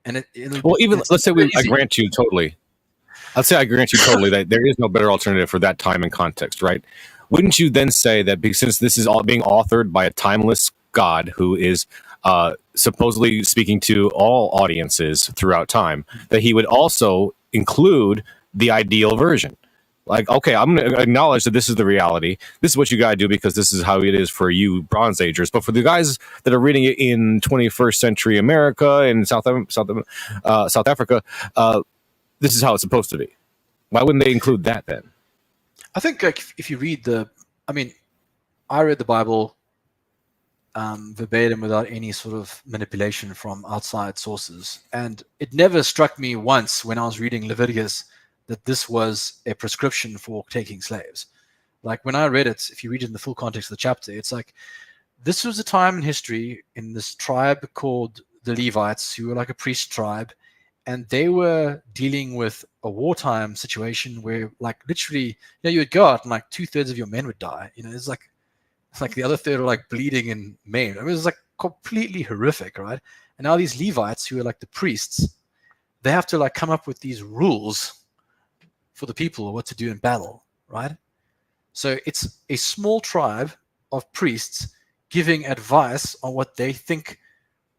And well, even let's say I grant you totally. Let's say I grant you totally that there is no better alternative for that time and context, right? Wouldn't you then say that since this is all being authored by a timeless God who is supposedly speaking to all audiences throughout time, that he would also include the ideal version? Like, okay, I'm going to acknowledge that this is the reality. This is what you got to do because this is how it is for you Bronze Agers. But for the guys that are reading it in 21st century America and South Africa, this is how it's supposed to be. Why wouldn't they include that then? I think like if you read I read the Bible verbatim without any sort of manipulation from outside sources. And it never struck me once when I was reading Leviticus that this was a prescription for taking slaves. Like when I read it, if you read it in the full context of the chapter, it's like, this was a time in history in this tribe called the Levites, who were like a priest tribe. And they were dealing with a wartime situation where, like, literally, you would go out and like 2/3 of your men would die. It's like the other third are like bleeding and maimed. I mean, it was like completely horrific, right? And now these Levites, who are like the priests, they have to like come up with these rules for the people of what to do in battle, right? So it's a small tribe of priests giving advice on what they think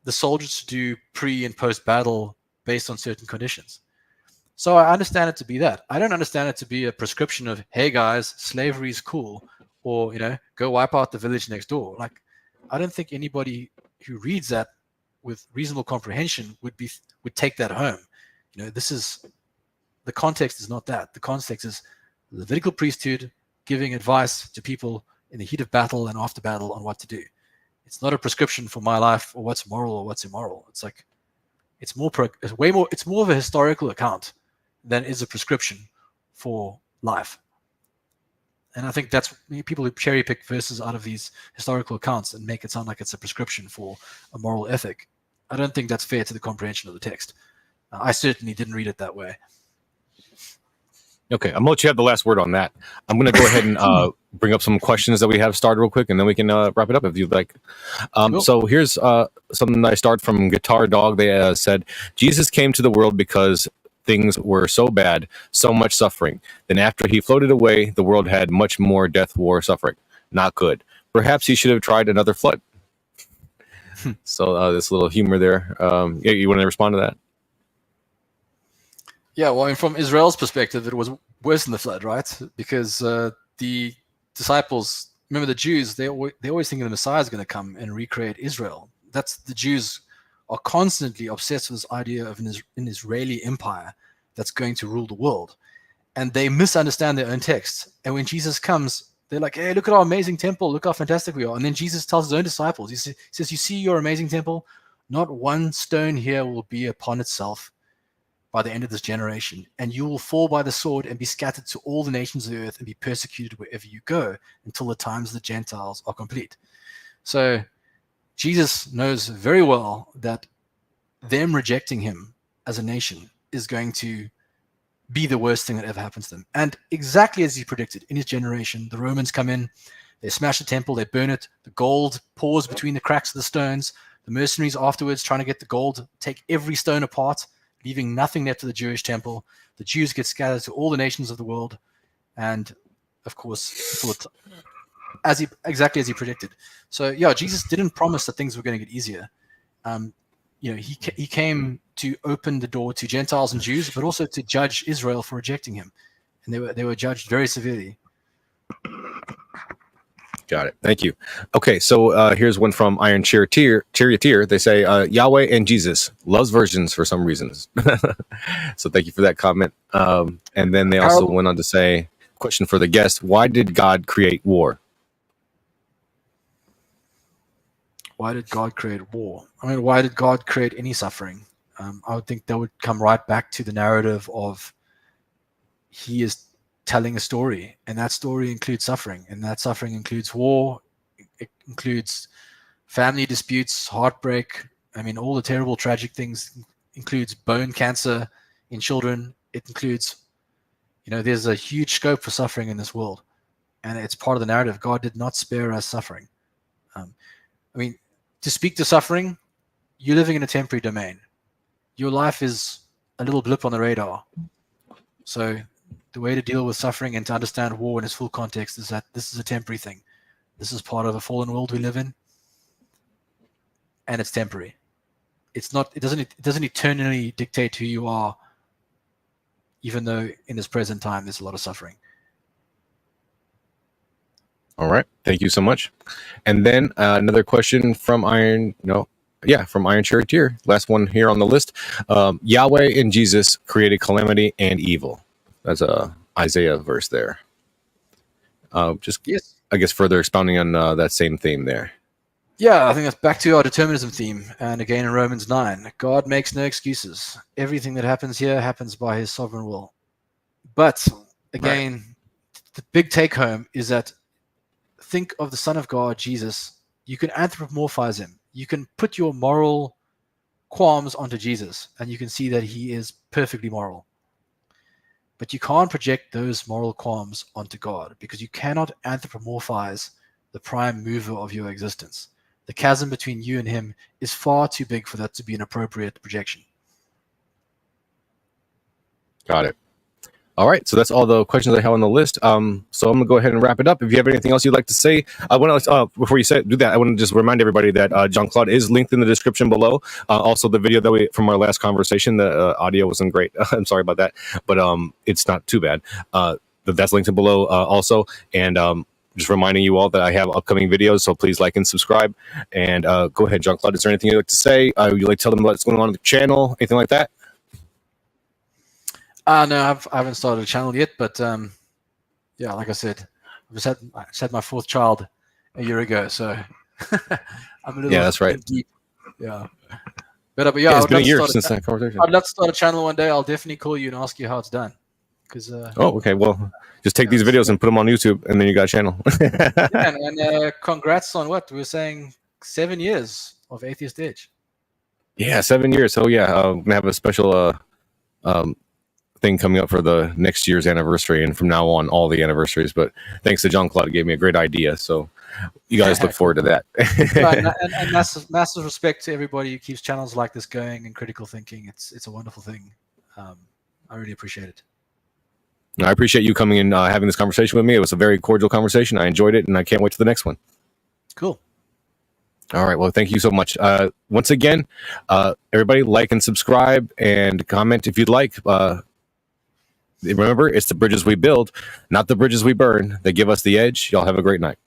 the soldiers should do pre and post battle based on certain conditions. So I understand it to be that. I don't understand it to be a prescription of, hey guys, slavery is cool, or go wipe out the village next door. Like, I don't think anybody who reads that with reasonable comprehension would take that home. This is the context is not that. The context is the Levitical priesthood giving advice to people in the heat of battle and after battle on what to do. It's not a prescription for my life or what's moral or what's immoral. It's like it's more of a historical account than is a prescription for life. And I think that's people who cherry pick verses out of these historical accounts and make it sound like it's a prescription for a moral ethic. I don't think that's fair to the comprehension of the text. I certainly didn't read it that way. Okay, I'm going to let you have the last word on that. I'm going to go ahead and bring up some questions that we have started real quick, and then we can wrap it up if you'd like. Cool. So here's something I start from Guitar Dog. They said, Jesus came to the world because things were so bad, so much suffering. Then after he floated away, the world had much more death, war, suffering. Not good. Perhaps he should have tried another flood. So this little humor there. You want to respond to that? Yeah, well, I mean, from Israel's perspective, it was worse than the flood, right? Because the disciples, remember the Jews, they always think the Messiah is going to come and recreate Israel. The Jews are constantly obsessed with this idea of an Israeli empire that's going to rule the world. And they misunderstand their own text. And when Jesus comes, they're like, hey, look at our amazing temple. Look how fantastic we are. And then Jesus tells his own disciples, he says, you see your amazing temple? Not one stone here will be upon itself by the end of this generation. And you will fall by the sword and be scattered to all the nations of the earth and be persecuted wherever you go until the times of the Gentiles are complete. So Jesus knows very well that them rejecting him as a nation is going to be the worst thing that ever happens to them. And exactly as he predicted, in his generation, the Romans come in, they smash the temple, they burn it, the gold pours between the cracks of the stones, the mercenaries afterwards trying to get the gold, take every stone apart, leaving nothing left of the Jewish temple. The Jews get scattered to all the nations of the world. And of course, exactly as he predicted. So yeah, Jesus didn't promise that things were going to get easier. He came to open the door to Gentiles and Jews, but also to judge Israel for rejecting him. And they were judged very severely. Got it. Thank you. Okay, so here's one from Iron Charioteer. They say, Yahweh and Jesus loves virgins for some reasons. So thank you for that comment. And then they also went on to say, question for the guest, why did God create war? Why did God create war? I mean, why did God create any suffering? I would think that would come right back to the narrative of he is telling a story, and that story includes suffering, and that suffering includes war, it includes family disputes, heartbreak. I mean, all the terrible, tragic things. Includes bone cancer in children. It includes, there's a huge scope for suffering in this world, and it's part of the narrative. God did not spare us suffering. to speak to suffering, you're living in a temporary domain. Your life is a little blip on the radar. So the way to deal with suffering and to understand war in its full context is that this is a temporary thing. This is part of a fallen world we live in, and it's temporary. It's not. It doesn't eternally dictate who you are, even though in this present time there's a lot of suffering. All right. Thank you so much. And then another question from Iron Charioteer. Last one here on the list. Yahweh and Jesus created calamity and evil. That's a Isaiah verse there. Yes. I guess further expounding on that same theme there. Yeah, I think that's back to our determinism theme. And again in Romans 9, God makes no excuses. Everything that happens here happens by his sovereign will. But again, the big take home is that think of the Son of God, Jesus. You can anthropomorphize him. You can put your moral qualms onto Jesus, and you can see that he is perfectly moral. But you can't project those moral qualms onto God, because you cannot anthropomorphize the prime mover of your existence. The chasm between you and him is far too big for that to be an appropriate projection. Got it. All right, so that's all the questions I have on the list. So I'm gonna go ahead and wrap it up. If you have anything else you'd like to say, I want to before you do that, I want to just remind everybody that Jean-Claude is linked in the description below. Also, the video that from our last conversation, the audio wasn't great. I'm sorry about that, but it's not too bad. That's linked below also, and just reminding you all that I have upcoming videos, so please like and subscribe. And go ahead, Jean-Claude. Is there anything you'd like to say? You'd like to tell them what's going on in the channel, anything like that? No, I haven't started a channel yet, but yeah, like I said, I just had my fourth child a year ago, so I'm a little that's right. deep. Yeah, but yeah, it's been a year since that conversation. I'd love to start a channel one day. I'll definitely call you and ask you how it's done. Okay. Well, just take these videos and put them on YouTube, and then you got a channel. and congrats on what we were saying, 7 years of Atheist Edge. Yeah, 7 years. So yeah, I'm gonna have a special thing coming up for the next year's anniversary, and from now on all the anniversaries. But thanks to Jean-Claude, it gave me a great idea, so you guys look forward to that. and massive respect to everybody who keeps channels like this going and critical thinking. It's a wonderful thing. I really appreciate it. I appreciate you coming and having this conversation with me. It was a very cordial conversation. I enjoyed it, and I can't wait to the next one. Cool. All right. Well, thank you so much. Once again, everybody like and subscribe and comment if you'd like. Remember, it's the bridges we build, not the bridges we burn, that give us the edge. Y'all have a great night.